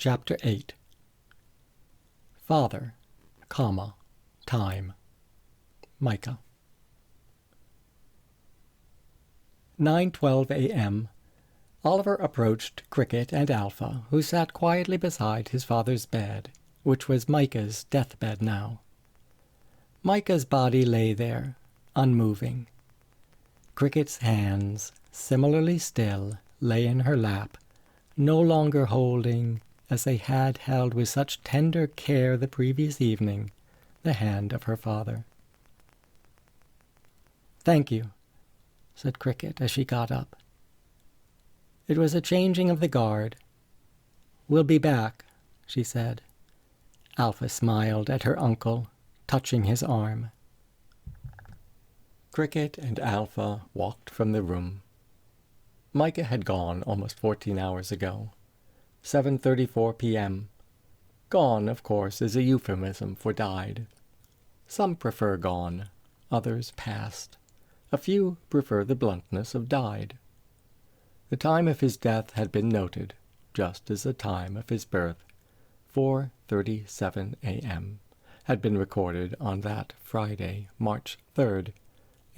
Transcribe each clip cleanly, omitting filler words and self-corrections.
Chapter 8. Father, Time. Mika. 9:12 a.m. Oliver approached Cricket and Alpha, who sat quietly beside his father's bed, which was Micah's deathbed now. Micah's body lay there, unmoving. Cricket's hands, similarly still, lay in her lap, no longer holding, as they had held with such tender care the previous evening, the hand of her father. "Thank you," said Cricket as she got up. It was a changing of the guard. "We'll be back," she said. Alpha smiled at her uncle, touching his arm. Cricket and Alpha walked from the room. Micah had gone almost 14 hours ago. 7:34 p.m. Gone, of course, is a euphemism for died. Some prefer gone, others passed. A few prefer the bluntness of died. The time of his death had been noted, just as the time of his birth, 4:37 a.m., had been recorded on that Friday, March 3rd,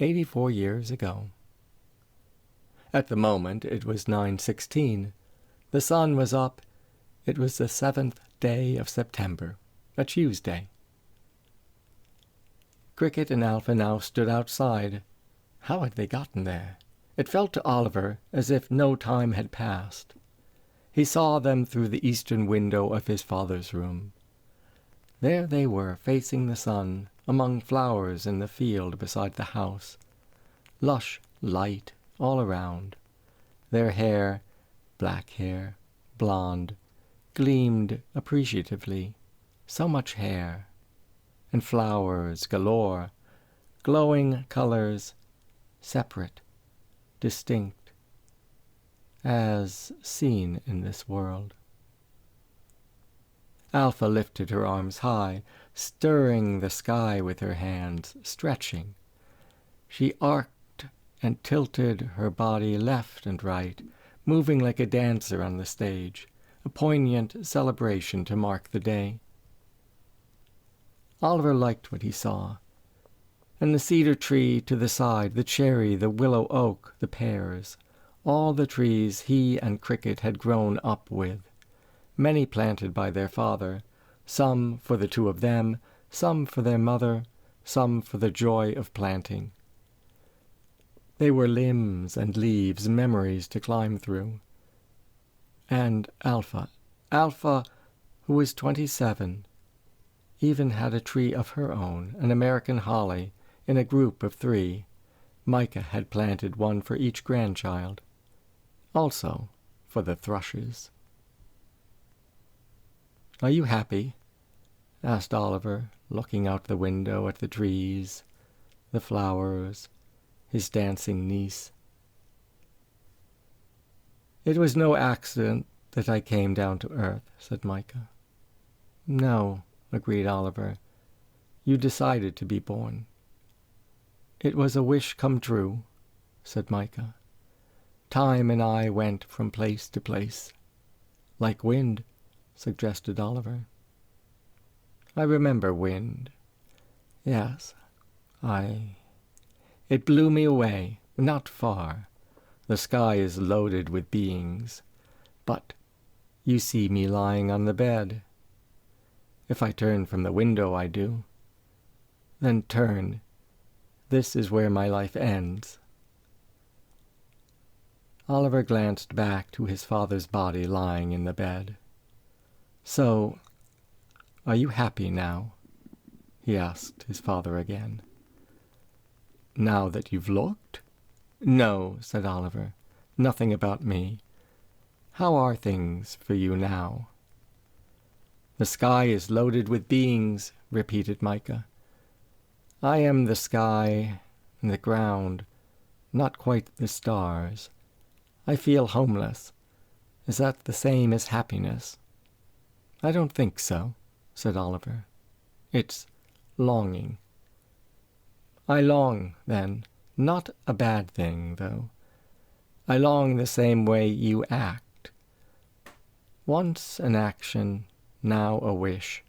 84 years ago. At the moment it was 9:16. The sun was up. It was the 7th day of September, a Tuesday. Cricket and Alpha now stood outside. How had they gotten there? It felt to Oliver as if no time had passed. He saw them through the eastern window of his father's room. There they were, facing the sun, among flowers in the field beside the house. Lush light all around. Their hair, black hair, blonde, gleamed appreciatively. So much hair. And flowers galore, glowing colors, separate, distinct, as seen in this world. Alpha lifted her arms high, stirring the sky with her hands, stretching. She arced and tilted her body left and right, moving like a dancer on the stage, a poignant celebration to mark the day. Oliver liked what he saw. And the cedar tree to the side, the cherry, the willow oak, the pears, all the trees he and Cricket had grown up with, many planted by their father, some for the two of them, some for their mother, some for the joy of planting. They were limbs and leaves, memories to climb through. And Alpha, who was 27, even had a tree of her own, an American holly, in a group of 3. Micah had planted one for each grandchild, also for the thrushes. "Are you happy?" asked Oliver, looking out the window at the trees, the flowers, his dancing niece. "It was no accident that I came down to earth," said Micah. "No," agreed Oliver. "You decided to be born." "It was a wish come true," said Micah. "Time and I went from place to place." "Like wind," suggested Oliver. "I remember wind. Yes, It blew me away, not far. The sky is loaded with beings. But you see me lying on the bed. If I turn from the window, I do. Then turn. This is where my life ends." Oliver glanced back to his father's body lying in the bed. "So, are you happy now?" he asked his father again. "Now that you've looked?" "No," said Oliver. "Nothing about me. How are things for you now?" "The sky is loaded with beings," repeated Micah. "I am the sky and the ground, not quite the stars. I feel homeless. Is that the same as happiness?" "I don't think so," said Oliver. "It's longing." "I long, then. Not a bad thing, though. I long the same way you act. Once an action, now a wish.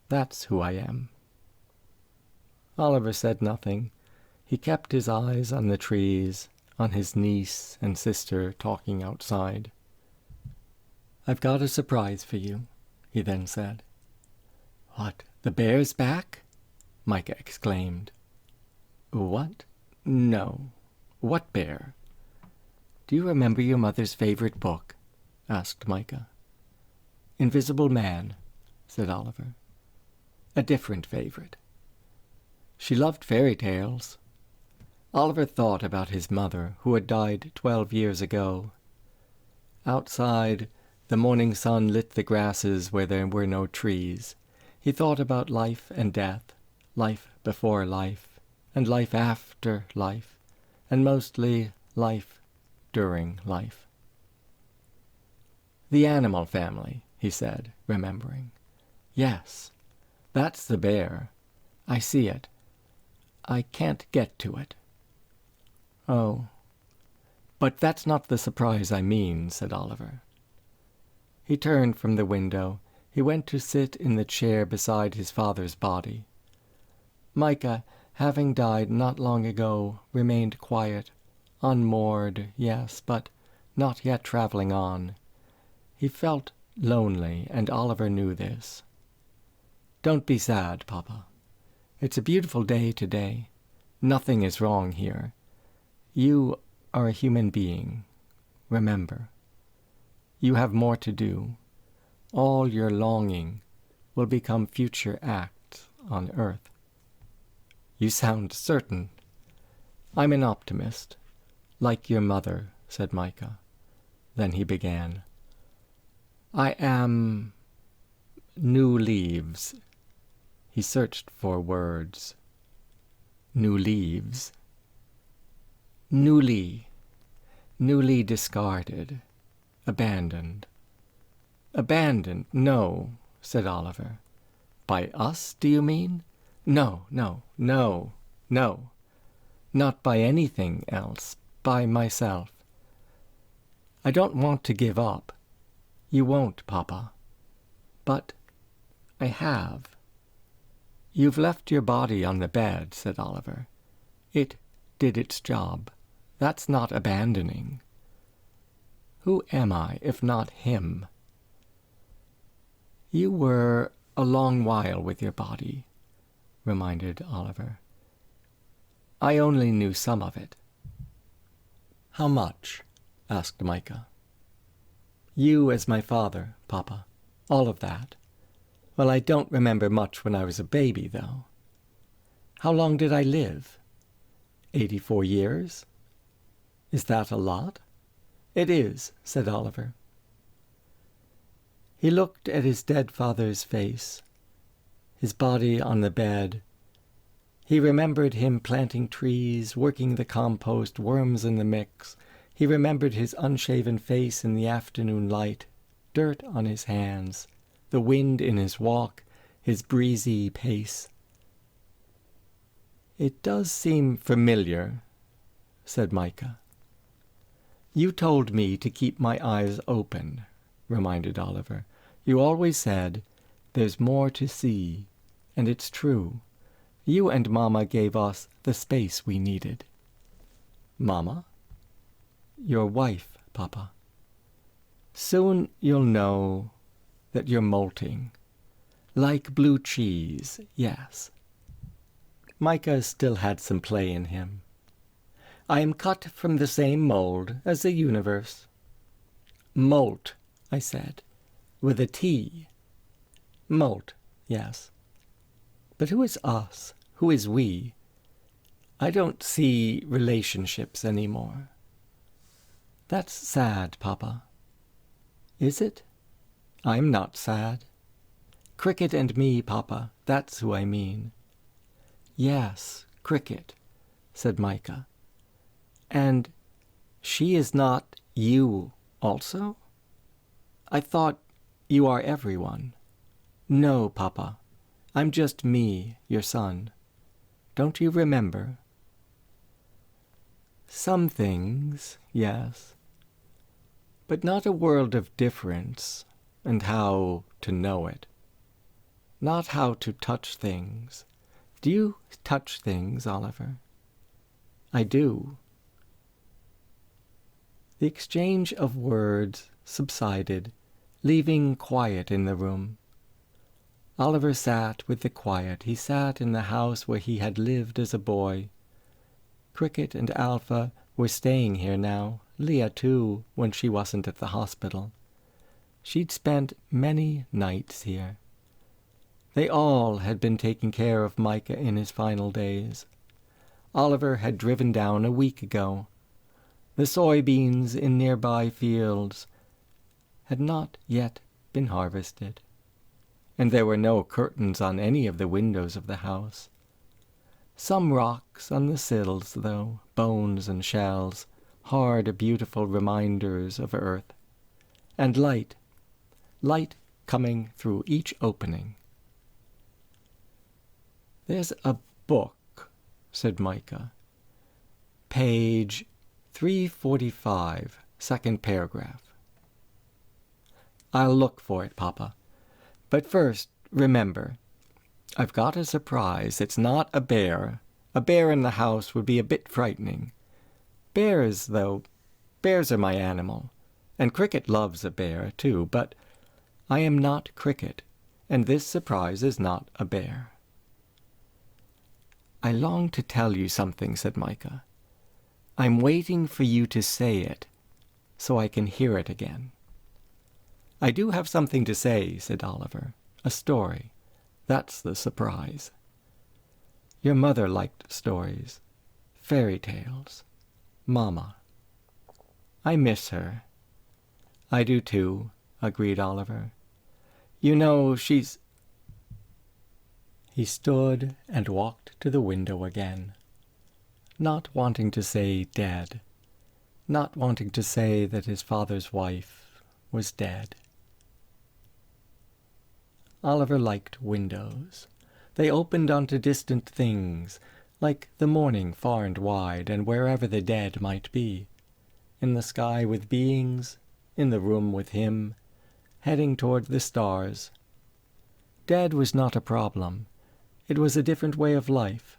That's who I am. Oliver said nothing. He kept his eyes on the trees, on his niece and sister talking outside. "I've got a surprise for you," he then said. "What, the bear's back?" Mika exclaimed. "What? No. What bear?" "Do you remember your mother's favorite book?" asked Mika. "Invisible Man," said Oliver. "A different favorite. She loved fairy tales." Oliver thought about his mother, who had died 12 years ago. Outside, the morning sun lit the grasses where there were no trees. He thought about life and death, life before life, and life after life, and mostly life during life. "The animal family," he said, remembering. "Yes, that's the bear. I see it. I can't get to it." "Oh, but that's not the surprise I mean," said Oliver. He turned from the window. He went to sit in the chair beside his father's body. Mika, having died not long ago, remained quiet, unmoored, yes, but not yet traveling on. He felt lonely, and Oliver knew this. "Don't be sad, Papa. It's a beautiful day today. Nothing is wrong here. You are a human being. Remember. You have more to do. All your longing will become future acts on earth." "You sound certain." "I'm an optimist, like your mother," said Mika. Then he began. "I am new leaves." He searched for words. New leaves. Newly discarded, abandoned. "Abandoned? No," said Oliver. "By us, do you mean?" No. Not by anything else, by myself. I don't want to give up. You won't, Papa. But I have. "You've left your body on the bed," said Oliver. "It did its job. That's not abandoning. Who am I, if not him?" "You were a long while with your body," reminded Oliver. "I only knew some of it." "How much?" asked Mika. "You as my father, Papa. All of that. Well, I don't remember much when I was a baby, though." "How long did I live?" 84 years. "Is that a lot?" "It is," said Oliver. He looked at his dead father's face, his body on the bed. He remembered him planting trees, working the compost, worms in the mix. He remembered his unshaven face in the afternoon light, dirt on his hands, the wind in his walk, his breezy pace. "It does seem familiar," said Mika. "You told me to keep my eyes open," reminded Oliver. "You always said, 'There's more to see,' and it's true. You and Mama gave us the space we needed." "Mama?" "Your wife, Papa. Soon you'll know that you're molting. Like blue cheese, yes." Mika still had some play in him. "I am cut from the same mold as the universe." "Molt," I said, with a T. "Molt, yes. But who is us? Who is we? I don't see relationships anymore." "That's sad, Papa." "Is it? I'm not sad. Cricket and me, Papa, that's who I mean." "Yes, Cricket," said Mika. "And she is not you also? I thought you are everyone." "No, Papa, I'm just me, your son. Don't you remember?" "Some things, yes. but not a world of difference, and how to know it. Not how to touch things. Do you touch things, Oliver? I do. The exchange of words subsided, leaving quiet in the room. Oliver sat with the quiet. He sat in the house where he had lived as a boy. Cricket and Alpha were staying here now, Leah too, when she wasn't at the hospital. She'd spent many nights here. They all had been taking care of Mika in his final days. Oliver had driven down a week ago. The soybeans in nearby fields had not yet been harvested, and there were no curtains on any of the windows of the house. Some rocks on the sills, though, bones and shells, hard, beautiful reminders of earth, and light coming through each opening. "There's a book," said Mika. "Page 345, second paragraph." "I'll look for it, Papa. But first, remember, I've got a surprise. It's not a bear. A bear in the house would be a bit frightening. Bears are my animal, and Cricket loves a bear, too, but I am not Cricket, and this surprise is not a bear." "I long to tell you something," said Mika. "I'm waiting for you to say it, so I can hear it again." "I do have something to say," said Oliver. "A story. That's the surprise. Your mother liked stories, fairy tales. Mama. I miss her." "I do too," agreed Oliver. "You know, she's—" He stood and walked to the window again, not wanting to say dead, not wanting to say that his father's wife was dead. Oliver liked windows. They opened onto distant things, like the morning far and wide, and wherever the dead might be. In the sky with beings, in the room with him, heading toward the stars. Dead was not a problem. It was a different way of life.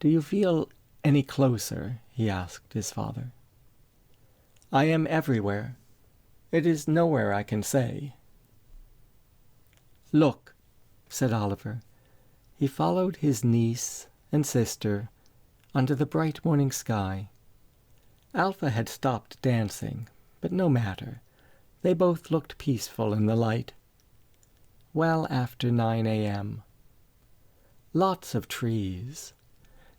"Do you feel any closer?" he asked his father. "I am everywhere. It is nowhere I can say." "Look," said Oliver. He followed his niece and sister under the bright morning sky. Alpha had stopped dancing, but no matter. They both looked peaceful in the light. Well after 9 a.m. Lots of trees.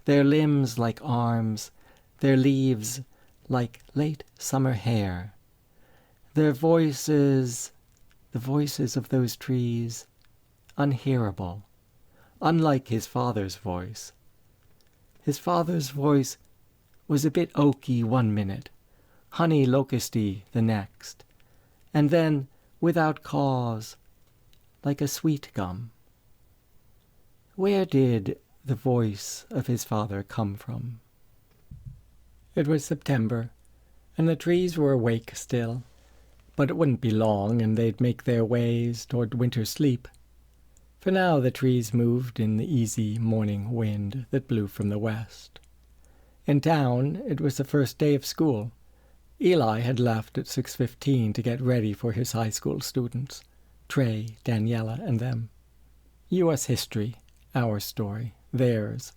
Their limbs like arms, their leaves like late summer hair. Their voices, the voices of those trees, unhearable, unlike his father's voice. His father's voice was a bit oaky one minute, honey locusty the next, and then, without cause, like a sweet gum. Where did the voice of his father come from? It was September, and the trees were awake still, but it wouldn't be long, and they'd make their ways toward winter sleep. For now the trees moved in the easy morning wind that blew from the west. In town, it was the first day of school. Eli had left at 6:15 to get ready for his high school students, Trey, Daniela, and them. U.S. history, our story, theirs.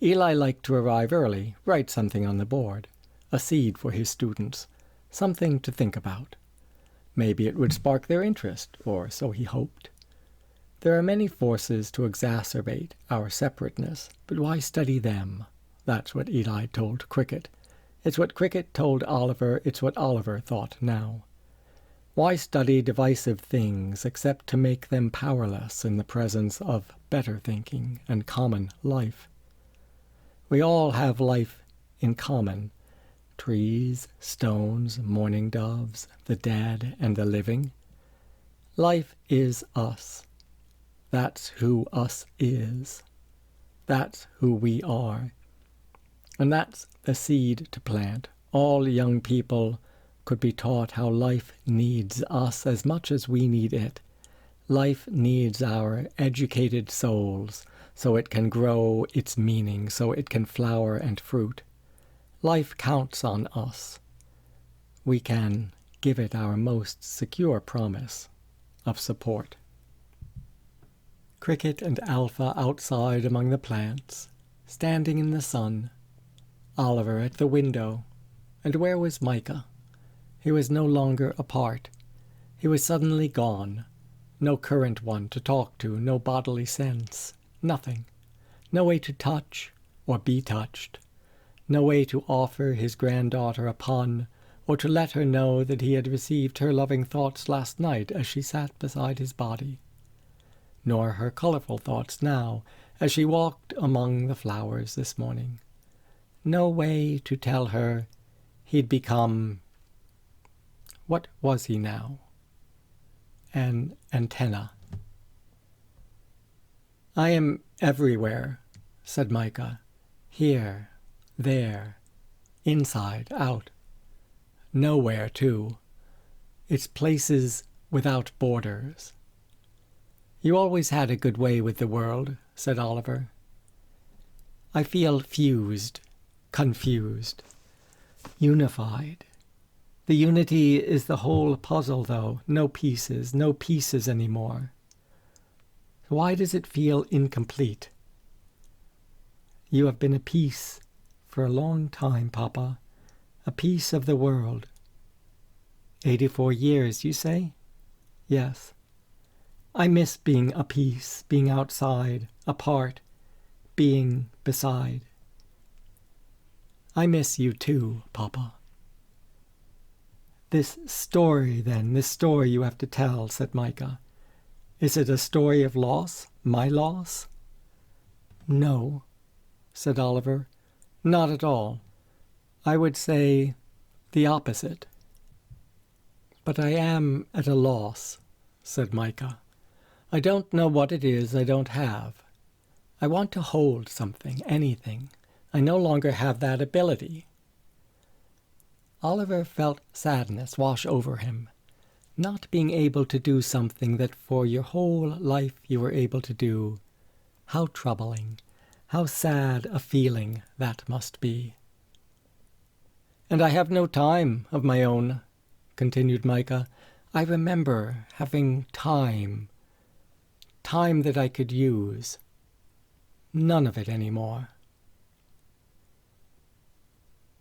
Eli liked to arrive early, write something on the board, a seed for his students, something to think about. Maybe it would spark their interest, or so he hoped. There are many forces to exacerbate our separateness, but why study them? That's what Eli told Cricket. It's what Cricket told Oliver, it's what Oliver thought now. Why study divisive things except to make them powerless in the presence of better thinking and common life? We all have life in common. Trees, stones, mourning doves, the dead and the living. Life is us. That's who us is. That's who we are. And that's the seed to plant all young people could be taught how life needs us as much as we need it. Life needs our educated souls so it can grow its meaning, so it can flower and fruit. Life counts on us. We can give it our most secure promise of support. Cricket and Alpha outside among the plants, standing in the sun. Oliver at the window. And where was Mika? He was no longer apart. He was suddenly gone. No current one to talk to, no bodily sense, nothing. No way to touch or be touched. No way to offer his granddaughter a pun, or to let her know that he had received her loving thoughts last night as she sat beside his body. Nor her colorful thoughts now, as she walked among the flowers this morning. No way to tell her he'd become... What was he now? An antenna. "I am everywhere," said Mika. "Here, there, inside, out. Nowhere, too. It's places without borders." "You always had a good way with the world," said Oliver. "I feel fused, confused, unified. The unity is the whole puzzle, though. No pieces anymore. Why does it feel incomplete?" "You have been a piece for a long time, Papa. A piece of the world." 84 years, you say?" "Yes. I miss being a piece, being outside, apart, being beside." "I miss you too, Papa." "This story, then, this story you have to tell," said Mika. "Is it a story of loss, my loss?" "No," said Oliver, "not at all. I would say the opposite." "But I am at a loss," said Mika. "I don't know what it is I don't have. I want to hold something, anything. I no longer have that ability." Oliver felt sadness wash over him. Not being able to do something that for your whole life you were able to do. How troubling, how sad a feeling that must be. "And I have no time of my own," continued Mika. "I remember having time that I could use. None of it anymore."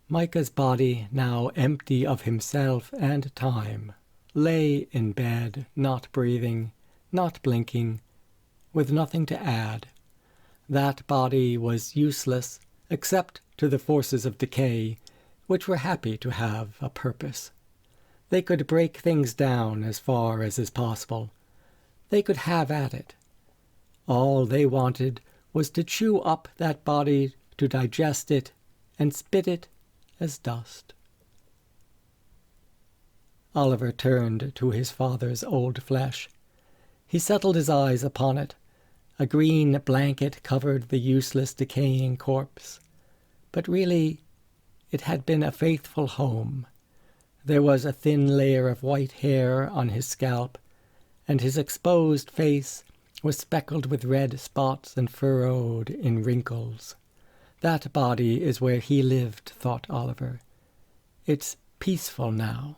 Mika's body, now empty of himself and time, lay in bed, not breathing, not blinking, with nothing to add. That body was useless except to the forces of decay, which were happy to have a purpose. They could break things down as far as is possible. They could have at it. All they wanted was to chew up that body, to digest it, and spit it as dust. Oliver turned to his father's old flesh. He settled his eyes upon it. A green blanket covered the useless, decaying corpse. But really, it had been a faithful home. There was a thin layer of white hair on his scalp, and his exposed face was speckled with red spots and furrowed in wrinkles. That body is where he lived, thought Oliver. It's peaceful now,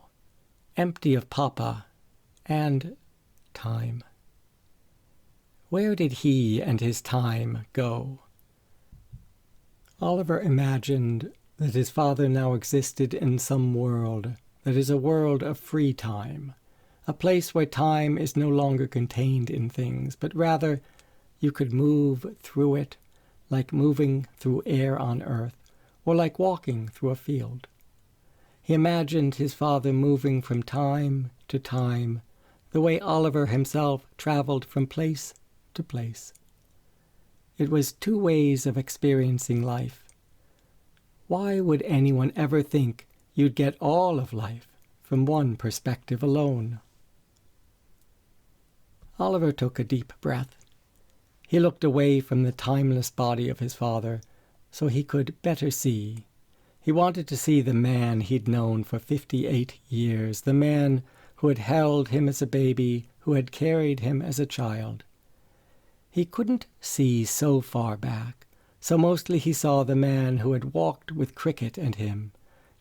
empty of Papa and time. Where did he and his time go? Oliver imagined that his father now existed in some world that is a world of free time, a place where time is no longer contained in things, but rather you could move through it like moving through air on earth, or like walking through a field. He imagined his father moving from time to time, the way Oliver himself traveled from place to place. It was two ways of experiencing life. Why would anyone ever think you'd get all of life from one perspective alone? Oliver took a deep breath. He looked away from the timeless body of his father so he could better see. He wanted to see the man he'd known for 58 years, the man who had held him as a baby, who had carried him as a child. He couldn't see so far back, so mostly he saw the man who had walked with Cricket and him,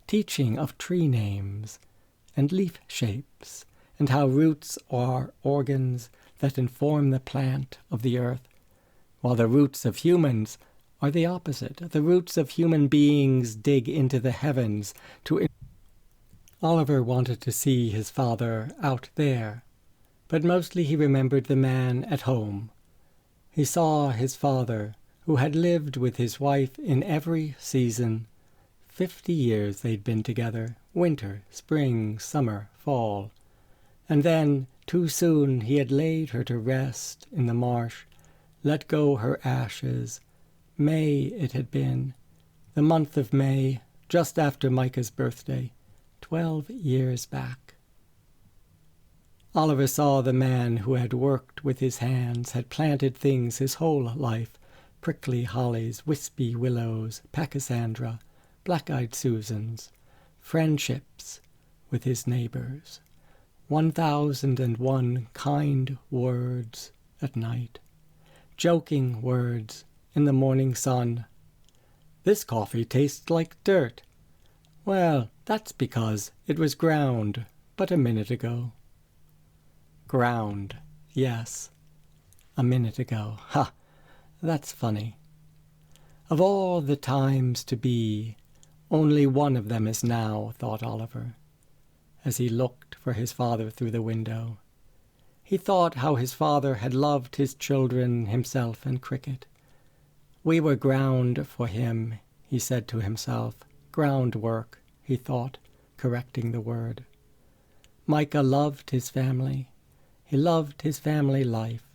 teaching of tree names and leaf shapes, and how roots are organs that inform the plant of the earth, while the roots of humans are the opposite. The roots of human beings dig into the heavens to... Oliver wanted to see his father out there, but mostly he remembered the man at home. He saw his father, who had lived with his wife in every season. 50 years they'd been together, winter, spring, summer, fall. And then, too soon, he had laid her to rest in the marsh, let go her ashes. May it had been, the month of May, just after Micah's birthday, 12 years back. Oliver saw the man who had worked with his hands, had planted things his whole life, prickly hollies, wispy willows, pachysandra, black-eyed Susans, friendships with his neighbors, 1001 kind words at night, joking words in the morning sun. This coffee tastes like dirt. Well, that's because it was ground but a minute ago. Ground, yes, a minute ago. Ha! That's funny. Of all the times to be, only one of them is now, thought Oliver, as he looked for his father through the window. He thought how his father had loved his children, himself, and Cricket. We were ground for him, he said to himself. Groundwork, he thought, correcting the word. Micah loved his family. He loved his family life,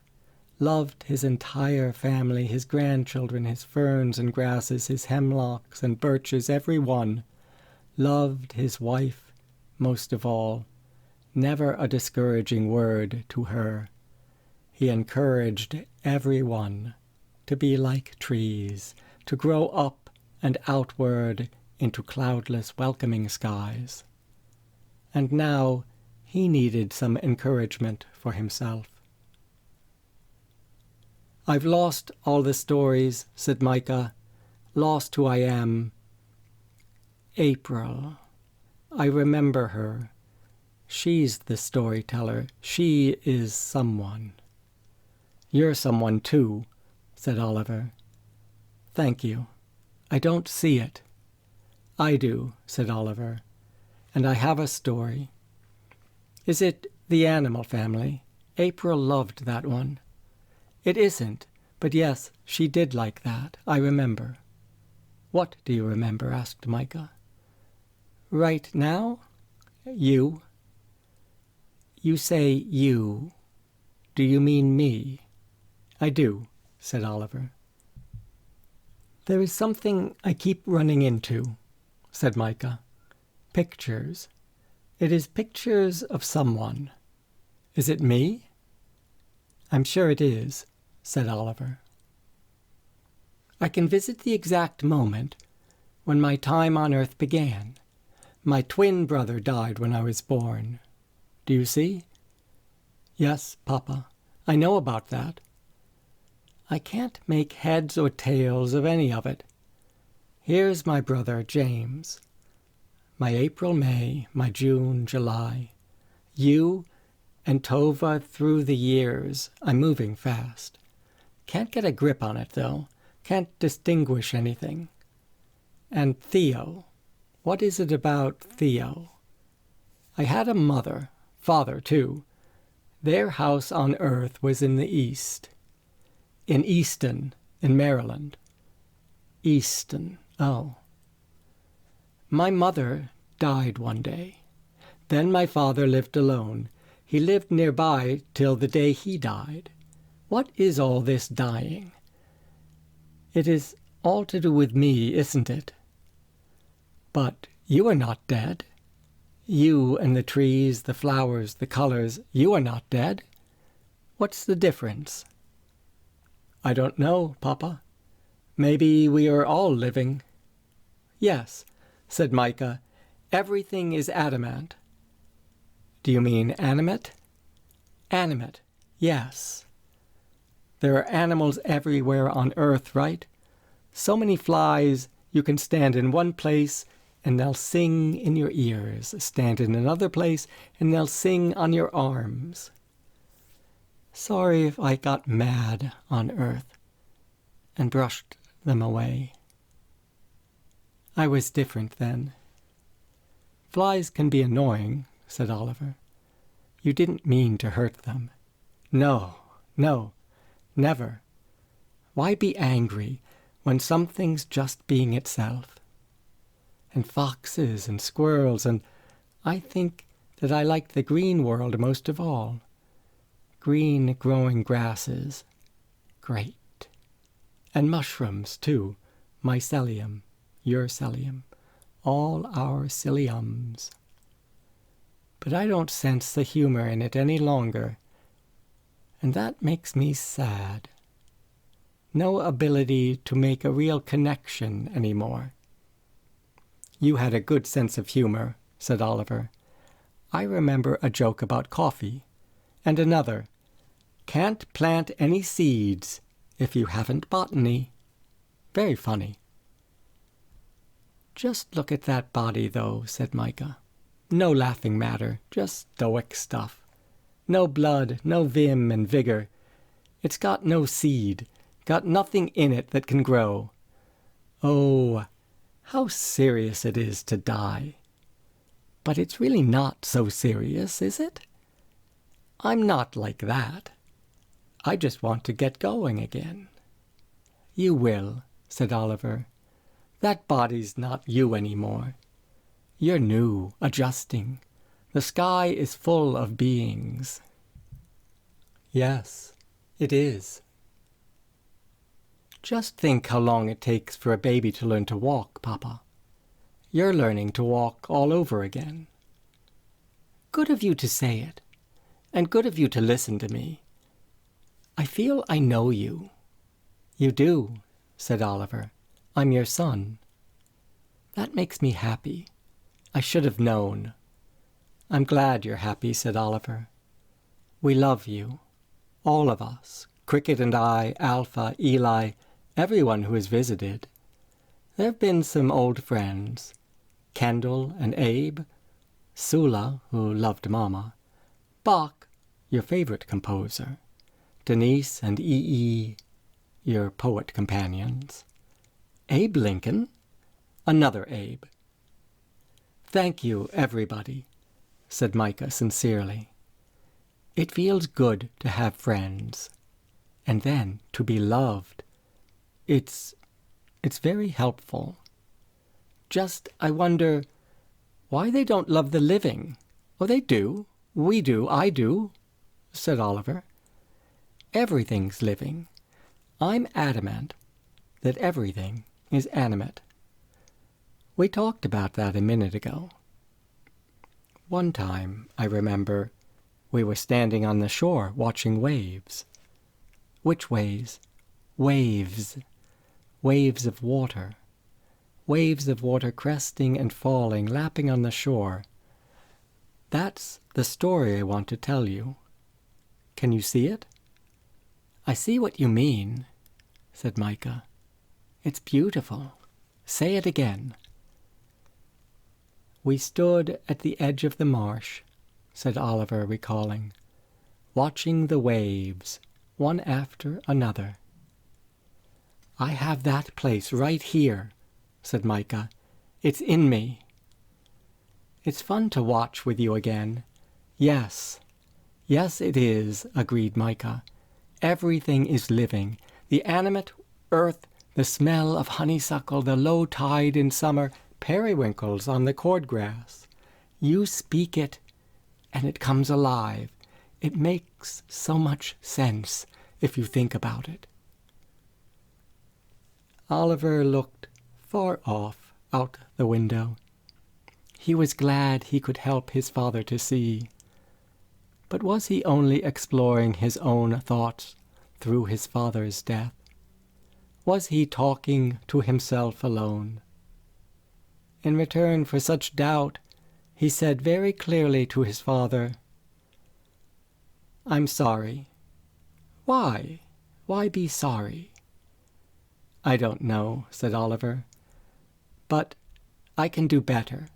loved his entire family, his grandchildren, his ferns and grasses, his hemlocks and birches, every one. Loved his wife most of all. Never a discouraging word to her. He encouraged every one to be like trees, to grow up and outward into cloudless, welcoming skies. And now he needed some encouragement for himself. I've lost all the stories, said Micah, lost who I am. April. I remember her. She's the storyteller. She is someone. You're someone too, said Oliver. Thank you. I don't see it. I do, said Oliver, and I have a story. Is it the animal family? April loved that one. It isn't, but yes, she did like that. I remember. What do you remember? Asked Micah. Right now? You. You say you. Do you mean me? I do, said Oliver. There is something I keep running into, said Micah. Pictures. It is pictures of someone. Is it me? I'm sure it is, said Oliver. I can visit the exact moment when my time on earth began. My twin brother died when I was born. Do you see? Yes, Papa, I know about that. I can't make heads or tails of any of it. Here's my brother, James. My April, May, my June, July. You and Tova through the years. I'm moving fast. Can't get a grip on it, though. Can't distinguish anything. And Theo. What is it about Theo? I had a mother, father, too. Their house on earth was in the East. In Easton, in Maryland. Easton, oh. My mother died one day. Then my father lived alone. He lived nearby till the day he died. What is all this dying? It is all to do with me, isn't it? But you are not dead. You and the trees, the flowers, the colors, you are not dead. What's the difference? I don't know, Papa. Maybe we are all living. Yes, said Mika. Everything is adamant. Do you mean animate? Animate, yes. There are animals everywhere on Earth, right? So many flies you can stand in one place and they'll sing in your ears. Stand in another place and they'll sing on your arms. Sorry if I got mad on Earth and brushed them away. I was different then. Flies can be annoying, said Oliver. You didn't mean to hurt them. No, never. Why be angry when something's just being itself? And foxes and squirrels, and I think that I like the green world most of all. Green growing grasses. Great. And mushrooms, too. Mycelium, your psyllium, all our psylliums. But I don't sense the humor in it any longer, and that makes me sad. No ability to make a real connection anymore. You had a good sense of humor, said Oliver. I remember a joke about coffee, and another. Can't plant any seeds if you haven't botany. Very funny. Just look at that body, though, said Mika. No laughing matter, just stoic stuff. No blood, no vim and vigor. It's got no seed, got nothing in it that can grow. Oh, how serious it is to die. But it's really not so serious, is it? I'm not like that. I just want to get going again. You will, said Oliver. That body's not you anymore. You're new, adjusting. The sky is full of beings. Yes, it is. Just think how long it takes for a baby to learn to walk, Papa. You're learning to walk all over again. Good of you to say it, and good of you to listen to me. I feel I know you. You do, said Oliver. I'm your son. That makes me happy. I should have known. I'm glad you're happy, said Oliver. We love you, all of us, Cricket and I, Alpha, Eli, everyone who has visited. There have been some old friends, Kendall and Abe, Sula, who loved Mama, Bach, your favorite composer, Denise and E.E., your poet companions, Abe Lincoln, another Abe. Thank you, everybody, said Mika sincerely. It feels good to have friends, and then to be loved. It's very helpful. Just, I wonder, why they don't love the living. Oh, they do. We do. I do, said Oliver. Everything's living. I'm adamant that everything is animate. We talked about that a minute ago. One time, I remember, we were standing on the shore watching waves. Which waves? Waves. Waves of water. Waves of water cresting and falling, lapping on the shore. That's the story I want to tell you. Can you see it? I see what you mean, said Mika. It's beautiful. Say it again. We stood at the edge of the marsh, said Oliver, recalling, watching the waves, one after another. I have that place right here, said Mika. It's in me. It's fun to watch with you again. Yes, it is, agreed Mika. Everything is living. The animate earth, the smell of honeysuckle, the low tide in summer, periwinkles on the cordgrass. You speak it, and it comes alive. It makes so much sense if you think about it. Oliver looked far off out the window. He was glad he could help his father to see. But was he only exploring his own thoughts through his father's death? Was he talking to himself alone? In return for such doubt, he said very clearly to his father, "I'm sorry." "Why? Why be sorry?" "I don't know," said Oliver, "but I can do better.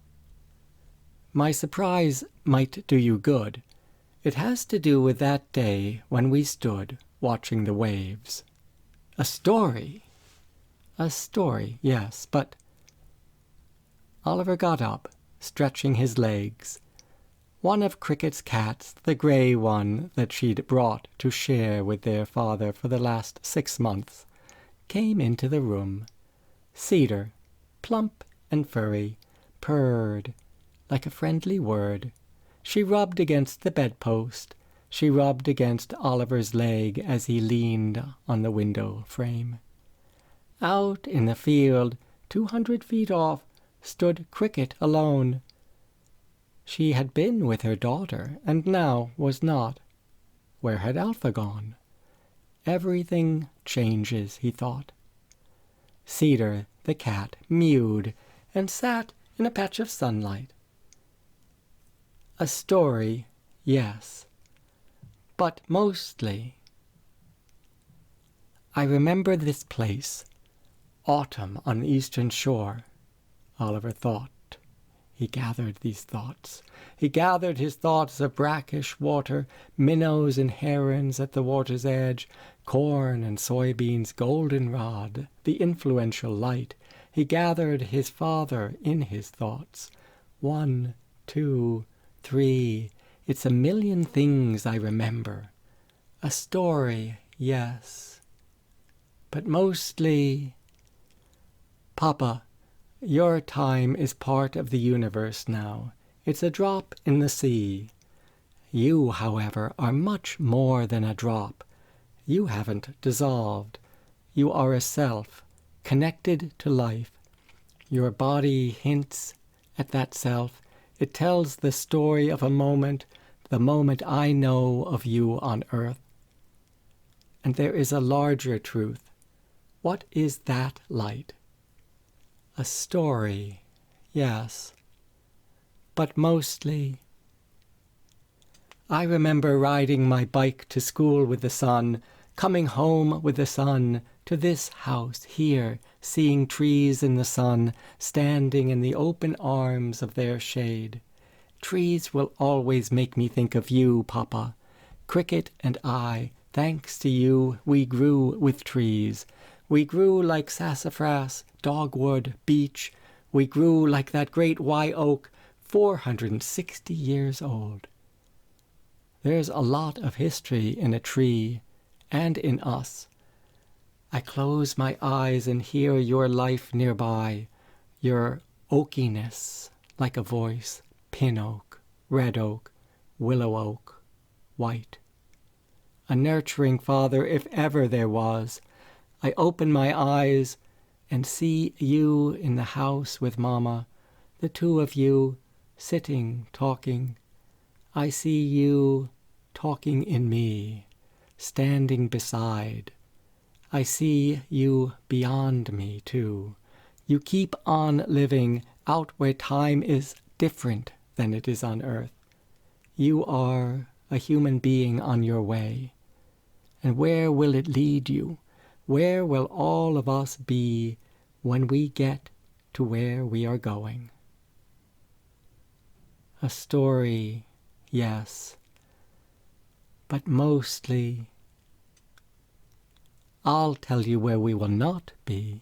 My surprise might do you good. It has to do with that day when we stood watching the waves." "A story?" "A story, yes, but—" Oliver got up, stretching his legs. One of Cricket's cats, the gray one that she'd brought to share with their father for the last 6 months, came into the room. Cedar, plump and furry, purred like a friendly word. She rubbed against the bedpost. She rubbed against Oliver's leg as he leaned on the window frame. Out in the field, 200 feet off, stood Cricket alone. She had been with her daughter, and now was not. Where had Alpha gone? Everything changes, he thought. Cedar, the cat, mewed and sat in a patch of sunlight. A story, yes, but mostly. I remember this place, autumn on the eastern shore, Oliver thought. He gathered these thoughts. He gathered his thoughts of brackish water, minnows and herons at the water's edge, corn and soybeans, goldenrod, the influential light. He gathered his father in his thoughts. 1, 2, 3. It's a million things I remember. A story, yes. But mostly... Papa, your time is part of the universe now. It's a drop in the sea. You, however, are much more than a drop. You haven't dissolved. You are a self, connected to life. Your body hints at that self. It tells the story of a moment, the moment I know of you on earth. And there is a larger truth. What is that light? A story, yes, but mostly. I remember riding my bike to school with the sun, coming home with the sun, to this house here, seeing trees in the sun, standing in the open arms of their shade. Trees will always make me think of you, Papa. Cricket and I, thanks to you, we grew with trees. We grew like sassafras, dogwood, beech. We grew like that great white oak, 460 years old. There's a lot of history in a tree and in us. I close my eyes and hear your life nearby, your oakiness like a voice, pin oak, red oak, willow oak, white. A nurturing father, if ever there was. I open my eyes and see you in the house with Mama, the two of you sitting, talking. I see you talking in me, standing beside. I see you beyond me, too. You keep on living out where time is different than it is on earth. You are a human being on your way. And where will it lead you? Where will all of us be when we get to where we are going? A story, yes, but mostly, I'll tell you where we will not be.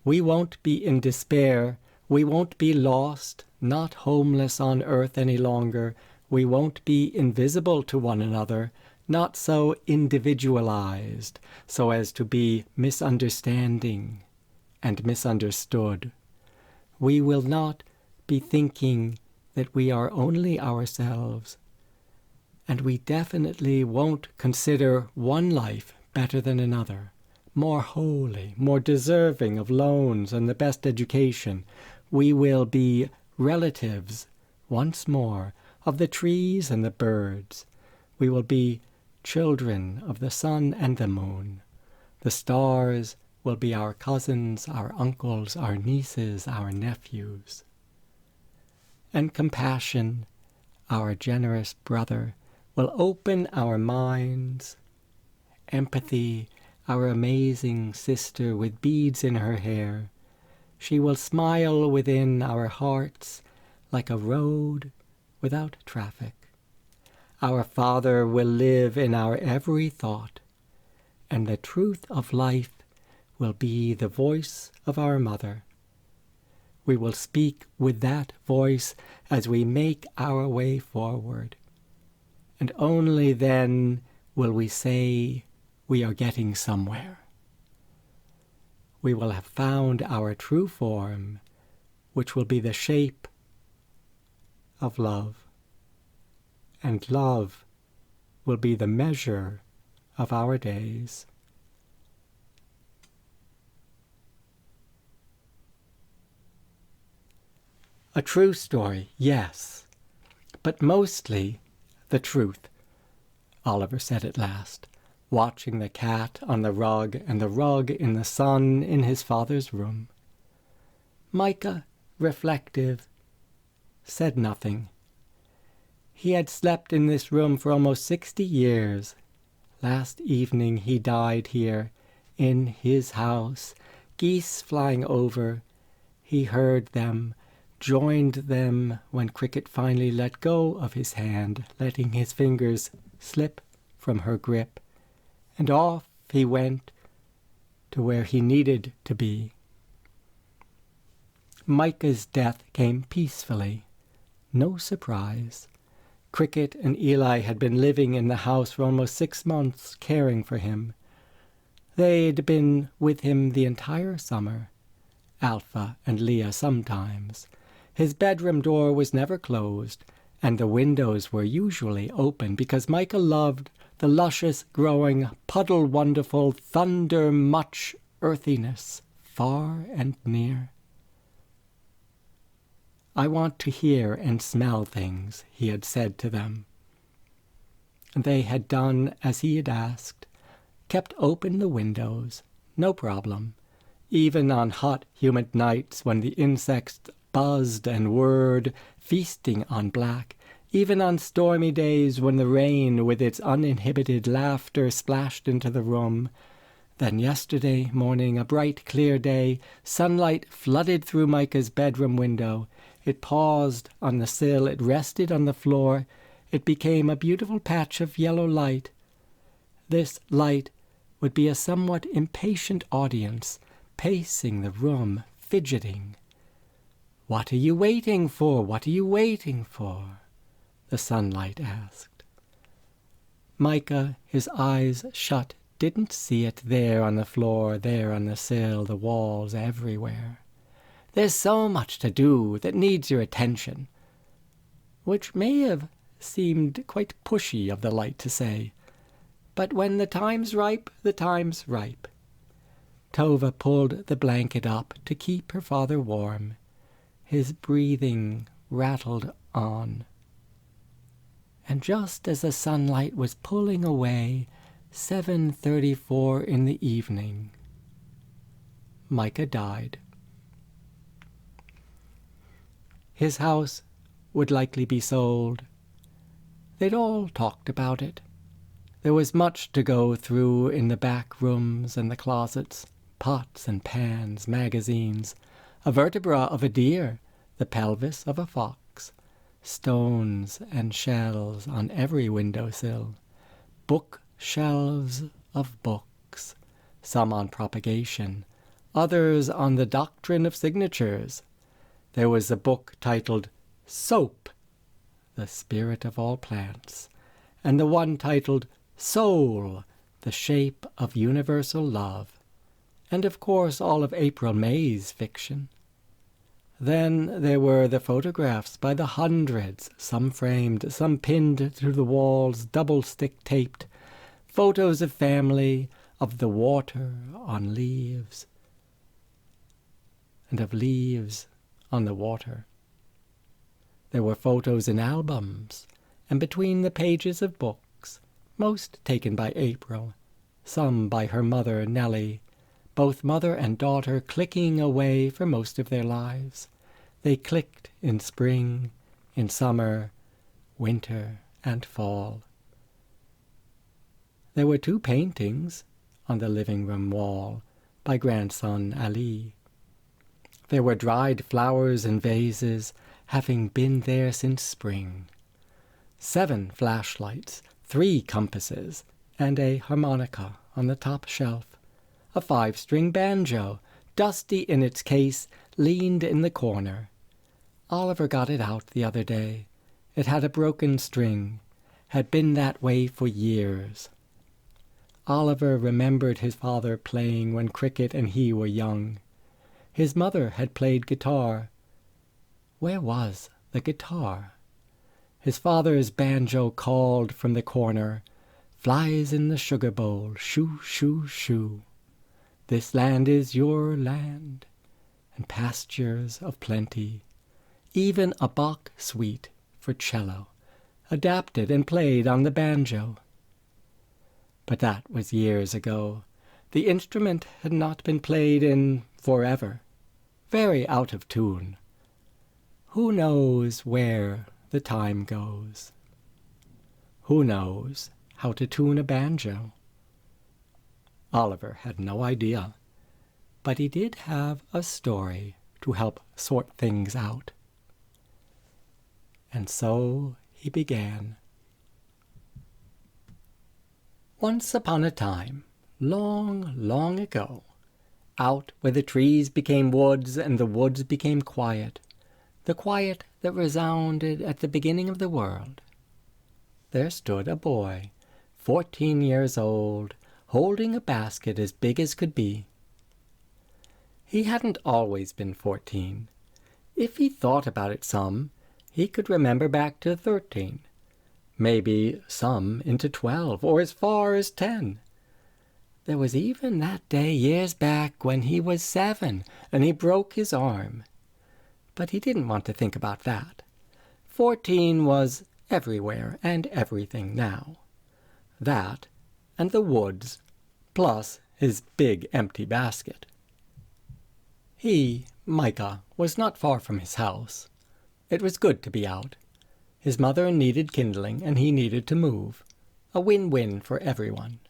We won't be in despair. We won't be lost, not homeless on earth any longer. We won't be invisible to one another, not so individualized, so as to be misunderstanding and misunderstood. We will not be thinking that we are only ourselves, and we definitely won't consider one life better than another, more holy, more deserving of loans and the best education. We will be relatives, once more, of the trees and the birds. We will be children of the sun and the moon, the stars will be our cousins, our uncles, our nieces, our nephews. And compassion, our generous brother, will open our minds. Empathy, our amazing sister with beads in her hair, she will smile within our hearts like a road without traffic. Our Father will live in our every thought, and the truth of life will be the voice of our Mother. We will speak with that voice as we make our way forward, and only then will we say we are getting somewhere. We will have found our true form, which will be the shape of love, and love will be the measure of our days. A true story, yes, but mostly the truth, Oliver said at last, watching the cat on the rug and the rug in the sun in his father's room. Mika, reflective, said nothing. He had slept in this room for almost 60 years. Last evening he died here, in his house, geese flying over. He heard them, joined them when Cricket finally let go of his hand, letting his fingers slip from her grip, and off he went to where he needed to be. Micah's death came peacefully, no surprise. Cricket and Eli had been living in the house for almost 6 months, caring for him. They'd been with him the entire summer, Alpha and Leah sometimes. His bedroom door was never closed, and the windows were usually open because Micah loved the luscious, growing, puddle-wonderful, thunder-much earthiness, far and near. "I want to hear and smell things," he had said to them. And they had done as he had asked, kept open the windows, no problem, even on hot, humid nights when the insects buzzed and whirred, feasting on black, even on stormy days when the rain with its uninhibited laughter splashed into the room. Then yesterday morning, a bright, clear day, sunlight flooded through Micah's bedroom window. It paused on the sill, it rested on the floor, it became a beautiful patch of yellow light. This light would be a somewhat impatient audience, pacing the room, fidgeting. "What are you waiting for? What are you waiting for?" the sunlight asked. Micah, his eyes shut, didn't see it there on the floor, there on the sill, the walls, everywhere. "There's so much to do that needs your attention," which may have seemed quite pushy of the light to say. But when the time's ripe, the time's ripe. Tova pulled the blanket up to keep her father warm. His breathing rattled on. And just as the sunlight was pulling away, 7:34 in the evening, Micah died. His house would likely be sold. They'd all talked about it. There was much to go through in the back rooms and the closets, pots and pans, magazines, a vertebra of a deer, the pelvis of a fox, stones and shells on every windowsill, bookshelves of books, some on propagation, others on the doctrine of signatures. There was a book titled Soap, the Spirit of All Plants, and the one titled Soul, the Shape of Universal Love, and of course all of April May's fiction. Then there were the photographs by the hundreds, some framed, some pinned to the walls, double-stick taped, photos of family, of the water on leaves, and of leaves on the water. There were photos in albums, and between the pages of books, most taken by April, some by her mother Nellie, both mother and daughter clicking away for most of their lives. They clicked in spring, in summer, winter, and fall. There were 2 paintings on the living room wall by grandson Ali. There were dried flowers in vases, having been there since spring. 7 flashlights, 3 compasses, and a harmonica on the top shelf. A 5-string banjo, dusty in its case, leaned in the corner. Oliver got it out the other day. It had a broken string, had been that way for years. Oliver remembered his father playing when Cricket and he were young. His mother had played guitar. Where was the guitar? His father's banjo called from the corner, "Flies in the sugar bowl, shoo, shoo, shoo. This land is your land, and pastures of plenty. Even a Bach suite for cello, adapted and played on the banjo." But that was years ago. The instrument had not been played in forever. Very out of tune. Who knows where the time goes? Who knows how to tune a banjo? Oliver had no idea, but he did have a story to help sort things out. And so he began. Once upon a time, long, long ago, out where the trees became woods and the woods became quiet, the quiet that resounded at the beginning of the world, there stood a boy, 14 years old, holding a basket as big as could be. He hadn't always been 14. If he thought about it some, he could remember back to 13. Maybe some into 12, or as far as 10. There was even that day years back when he was 7 and he broke his arm. But he didn't want to think about that. 14 was everywhere and everything now. That and the woods, plus his big empty basket. He, Mika, was not far from his house. It was good to be out. His mother needed kindling, and he needed to move. A win-win for everyone.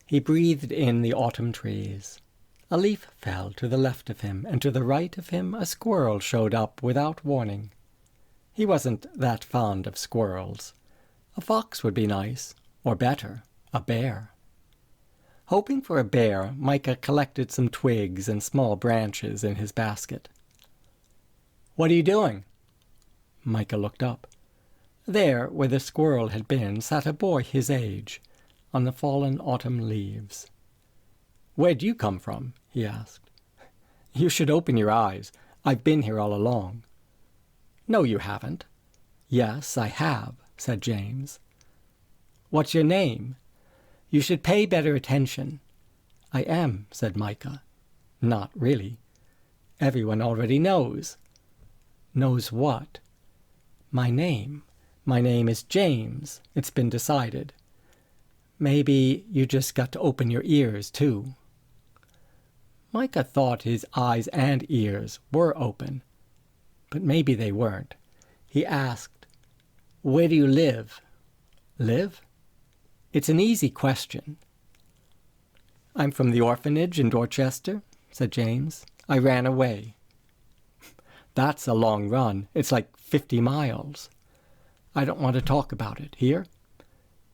He breathed in the autumn trees. A leaf fell to the left of him, and to the right of him a squirrel showed up without warning. He wasn't that fond of squirrels. A fox would be nice, or better, a bear. Hoping for a bear, Mika collected some twigs and small branches in his basket. "What are you doing?" Mika looked up. There, where the squirrel had been, sat a boy his age, on the fallen autumn leaves. "Where'd you come from?" he asked. "You should open your eyes. I've been here all along." "No, you haven't." "Yes, I have," said James. "What's your name?" "You should pay better attention." "I am," said Mika. "Not really. Everyone already knows." "Knows what?" "My name. My name is James. It's been decided. Maybe you just got to open your ears, too." Mika thought his eyes and ears were open, but maybe they weren't. He asked, "Where do you live?" "Live?" It's an easy question. "I'm from the orphanage in Dorchester," said James. "I ran away." "That's a long run. It's like 50 miles. I don't want to talk about it. Here?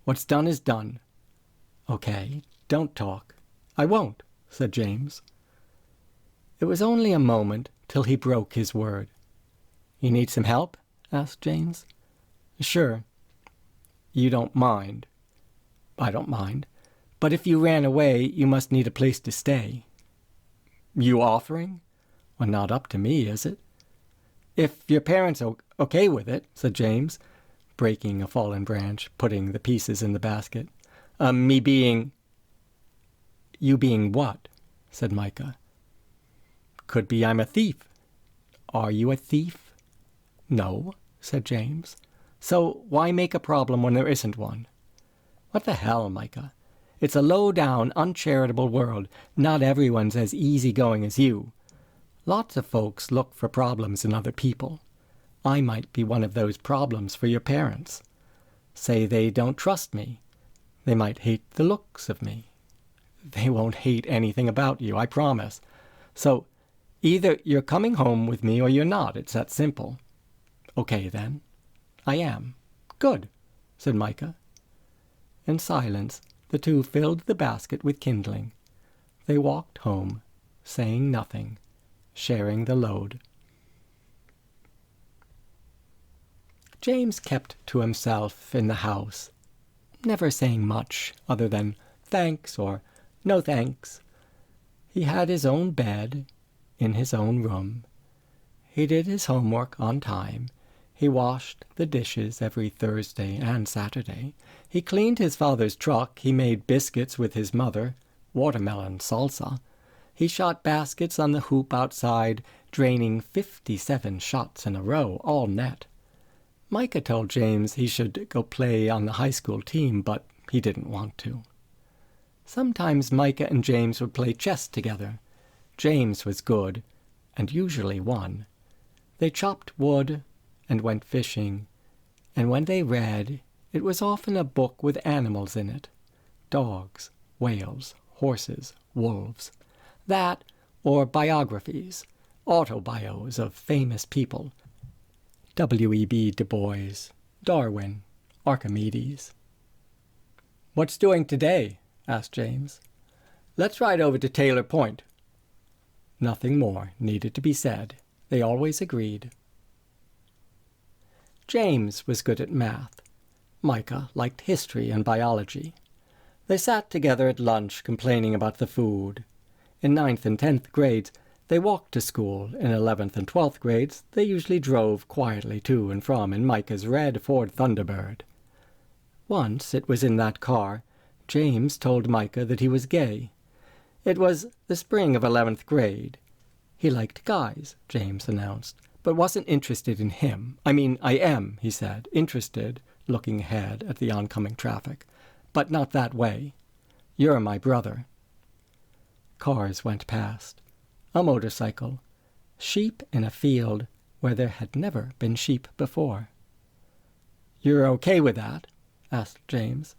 What's done is done." "Okay, don't talk." "I won't," said James. It was only a moment till he broke his word. "You need some help?" asked James. "Sure." "You don't mind?" "I don't mind. But if you ran away, you must need a place to stay." "You offering?" "Well, not up to me, is it?" "If your parents are okay with it," said James, breaking a fallen branch, putting the pieces in the basket. Me being..." "You being what?" said Mika. "Could be I'm a thief." "Are you a thief?" "No," said James. "So why make a problem when there isn't one?" "What the hell, Mika? It's a low-down, uncharitable world. Not everyone's as easygoing as you. Lots of folks look for problems in other people. I might be one of those problems for your parents. Say they don't trust me. They might hate the looks of me. They won't hate anything about you, I promise. So, either you're coming home with me or you're not. It's that simple. Okay, then. I am. Good, said Mika. In silence, the two filled the basket with kindling. They walked home, saying nothing, sharing the load. James kept to himself in the house, never saying much other than thanks or no thanks. He had his own bed in his own room. He did his homework on time. He washed the dishes every Thursday and Saturday. He cleaned his father's truck. He made biscuits with his mother, watermelon salsa. He shot baskets on the hoop outside, draining 57 shots in a row, all net. Mika told James he should go play on the high school team, but he didn't want to. Sometimes Mika and James would play chess together. James was good, and usually won. They chopped wood and went fishing, and when they read, it was often a book with animals in it. Dogs, whales, horses, wolves. That, or biographies, autobios of famous people. W.E.B. Du Bois, Darwin, Archimedes. "What's doing today?" asked James. "Let's ride over to Taylor Point." Nothing more needed to be said. They always agreed. James was good at math. Mika liked history and biology. They sat together at lunch complaining about the food. In 9th and 10th grades, they walked to school. In 11th and 12th grades, they usually drove quietly to and from in Mika's red Ford Thunderbird. Once it was in that car, James told Mika that he was gay. It was the spring of 11th grade. He liked guys, James announced, but wasn't interested in him. "I mean, I am," he said, interested, looking ahead at the oncoming traffic, "but not that way. You're my brother." Cars went past. A motorcycle. Sheep in a field where there had never been sheep before. "You're okay with that?" asked James.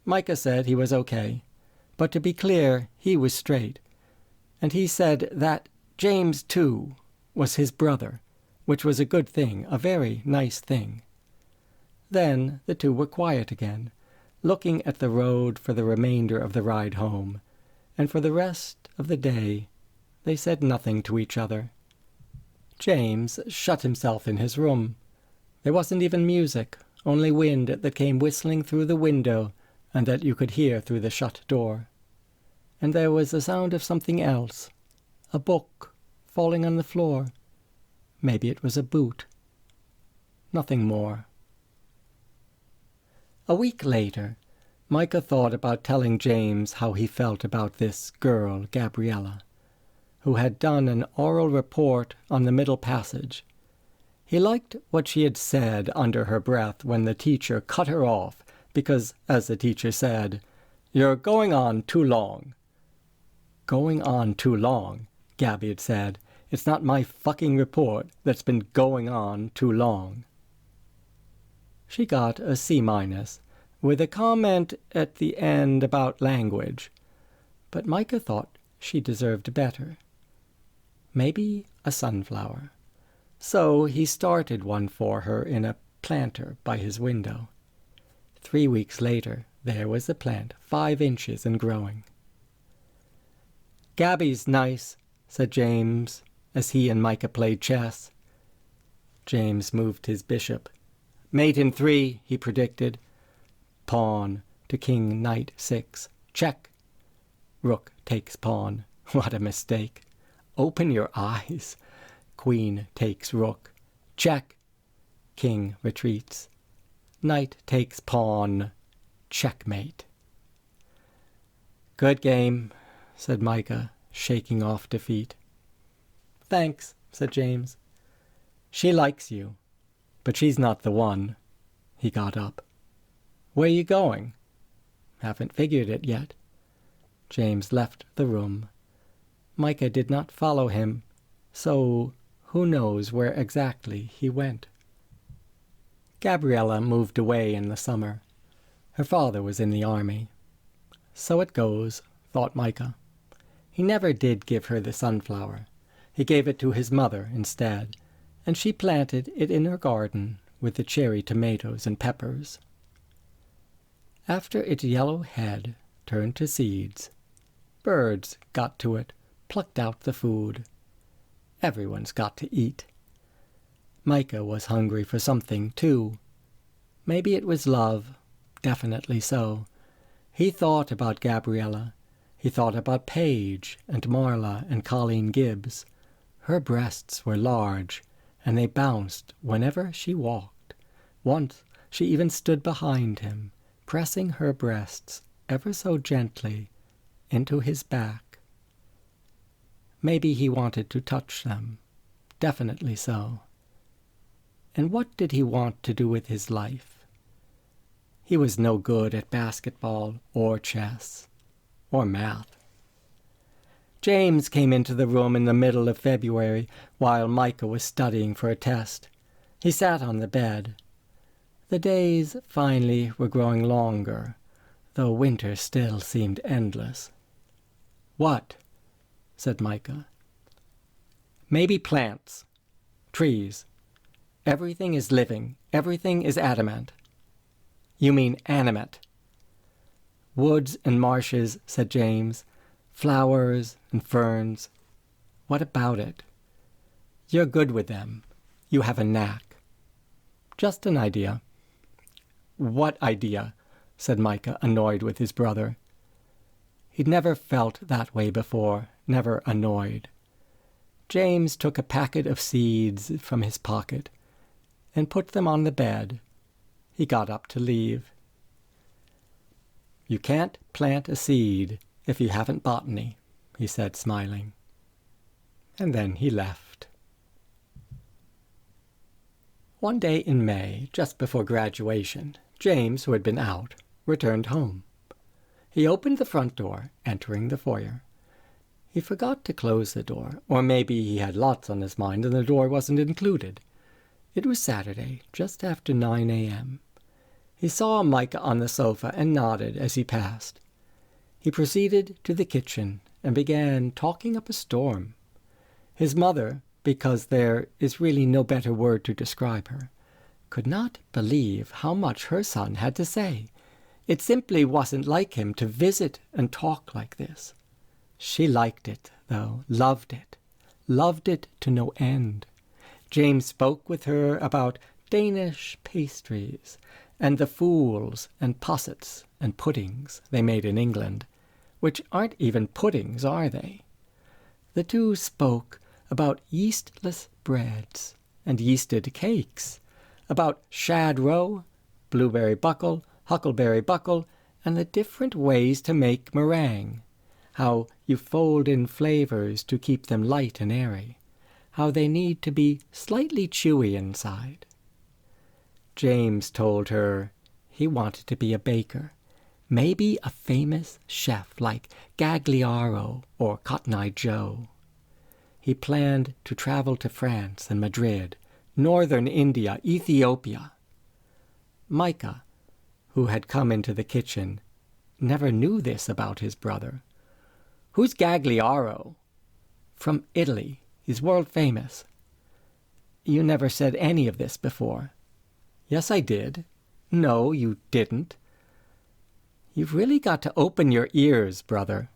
Mika said he was okay, but to be clear, he was straight. And he said that James, too, was his brother, which was a good thing, a very nice thing. Then the two were quiet again, looking at the road for the remainder of the ride home, and for the rest of the day they said nothing to each other. James shut himself in his room. There wasn't even music, only wind that came whistling through the window and that you could hear through the shut door. And there was the sound of something else, a book falling on the floor. Maybe it was a boot. Nothing more. A week later, Mika thought about telling James how he felt about this girl, Gabriella, who had done an oral report on the middle passage. He liked what she had said under her breath when the teacher cut her off because, as the teacher said, "You're going on too long." "Going on too long," Gabby had said. "It's not my fucking report that's been going on too long." She got a C-, with a comment at the end about language, but Mika thought she deserved better. Maybe a sunflower. So he started one for her in a planter by his window. 3 weeks later, there was the plant, 5 inches and growing. "Gabby's nice," said James, as he and Mika played chess. James moved his bishop. "Mate in 3, he predicted. Pawn to king knight 6. Check. Rook takes pawn. What a mistake. Open your eyes. Queen takes rook. Check. King retreats. Knight takes pawn. Checkmate." "Good game," said Mika, shaking off defeat. "Thanks," said James. "She likes you, but she's not the one." He got up. "Where are you going?" Haven't figured it yet." James left the room. Mika did not follow him, so who knows where exactly he went. Gabriella moved away in the summer. Her father was in the army. So it goes, thought Mika. He never did give her the sunflower. He gave it to his mother instead, and she planted it in her garden with the cherry tomatoes and peppers. After its yellow head turned to seeds, birds got to it, plucked out the food. Everyone's got to eat. Mika was hungry for something, too. Maybe it was love, definitely so. He thought about Gabriella. He thought about Paige and Marla and Colleen Gibbs. Her breasts were large, and they bounced whenever she walked. Once she even stood behind him, pressing her breasts ever so gently into his back. Maybe he wanted to touch them. Definitely so. And what did he want to do with his life? He was no good at basketball or chess or math. James came into the room in the middle of February while Mika was studying for a test. He sat on the bed. The days finally were growing longer, though winter still seemed endless. "What?" said Mika. "Maybe plants. Trees. Everything is living. Everything is adamant." "You mean animate." "Woods and marshes," said James. "Flowers and ferns. What about it? You're good with them. You have a knack." "Just an idea." "What idea?" said Mika, annoyed with his brother. He'd never felt that way before, never annoyed. James took a packet of seeds from his pocket and put them on the bed. He got up to leave. "You can't plant a seed if you haven't botany," he said, smiling. And then he left. One day in May, just before graduation, James, who had been out, returned home. He opened the front door, entering the foyer. He forgot to close the door, or maybe he had lots on his mind and the door wasn't included. It was Saturday, just after 9 a.m. He saw Mika on the sofa and nodded as he passed. He proceeded to the kitchen and began talking up a storm. His mother, because there is really no better word to describe her, could not believe how much her son had to say. It simply wasn't like him to visit and talk like this. She liked it, though, loved it to no end. James spoke with her about Danish pastries and the fools and possets and puddings they made in England, which aren't even puddings, are they? The two spoke about yeastless breads and yeasted cakes, about shad roe, blueberry buckle, huckleberry buckle, and the different ways to make meringue, how you fold in flavors to keep them light and airy, how they need to be slightly chewy inside. James told her he wanted to be a baker, maybe a famous chef like Gagliaro or Cotton Eye Joe. He planned to travel to France and Madrid, northern India, Ethiopia. Mika, who had come into the kitchen, never knew this about his brother. "Who's Gagliaro?" "From Italy. He's world famous." "You never said any of this before." "Yes, I did." "No, you didn't." "You've really got to open your ears, brother."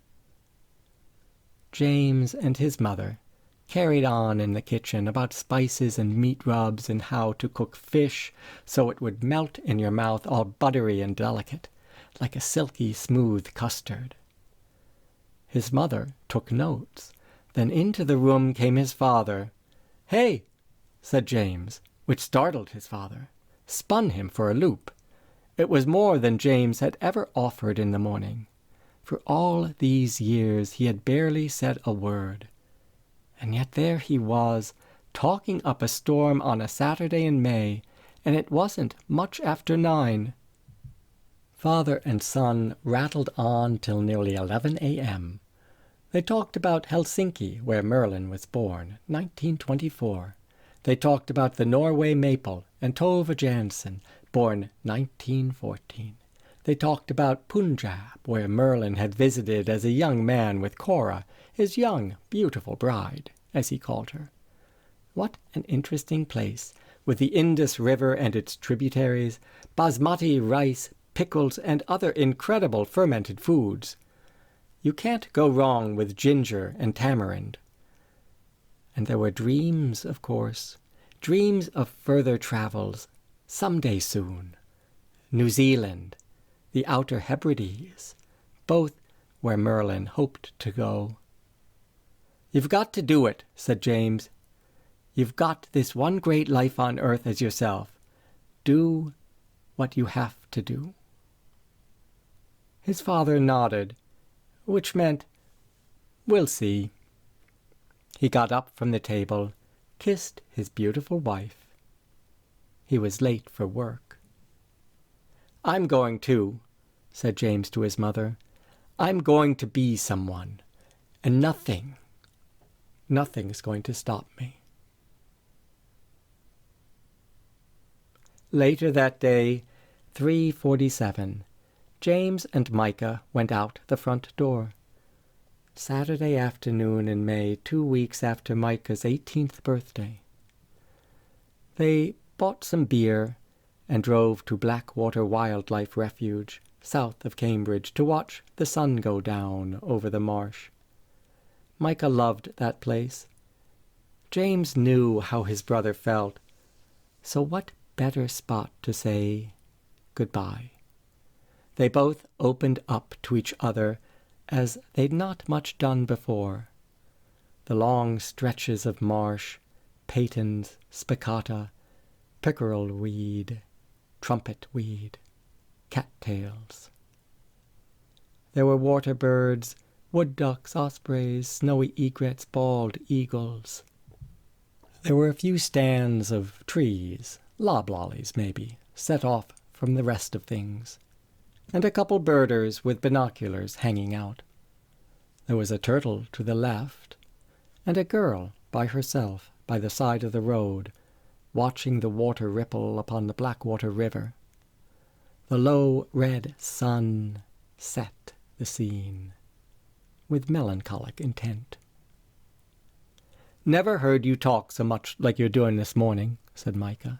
James and his mother carried on in the kitchen about spices and meat rubs and how to cook fish so it would melt in your mouth all buttery and delicate, like a silky smooth custard. His mother took notes. Then into the room came his father. "Hey," said James, which startled his father, spun him for a loop. It was more than James had ever offered in the morning. For all these years he had barely said a word. And yet there he was, talking up a storm on a Saturday in May, and it wasn't much after 9. Father and son rattled on till nearly 11 a.m. They talked about Helsinki, where Merlin was born, 1924. They talked about the Norway maple and Tove Jansson, born 1914. They talked about Punjab, where Merlin had visited as a young man with Cora, his young, beautiful bride, as he called her. What an interesting place, with the Indus River and its tributaries, basmati rice, pickles, and other incredible fermented foods. You can't go wrong with ginger and tamarind. And there were dreams, of course, dreams of further travels, someday soon. New Zealand, the Outer Hebrides, both where Merlin hoped to go. "You've got to do it," said James. "You've got this one great life on earth as yourself. Do what you have to do." His father nodded, which meant, "We'll see." He got up from the table, kissed his beautiful wife. He was late for work. "I'm going too," said James to his mother. "I'm going to be someone, and nothing's going to stop me." Later that day, 3:47, James and Mika went out the front door. Saturday afternoon in May, 2 weeks after Mika's 18th birthday. They bought some beer and drove to Blackwater Wildlife Refuge, south of Cambridge, to watch the sun go down over the marsh. Mika loved that place. James knew how his brother felt, so what better spot to say goodbye? They both opened up to each other as they'd not much done before. The long stretches of marsh, patens, spicata, pickerel weed, trumpet weed, cattails. There were water birds, wood ducks, ospreys, snowy egrets, bald eagles. There were a few stands of trees, loblollies maybe, set off from the rest of things, and a couple birders with binoculars hanging out. There was a turtle to the left, and a girl by herself by the side of the road, watching the water ripple upon the Blackwater River. The low red sun set the scene with melancholic intent. "Never heard you talk so much like you're doing this morning," said Mika.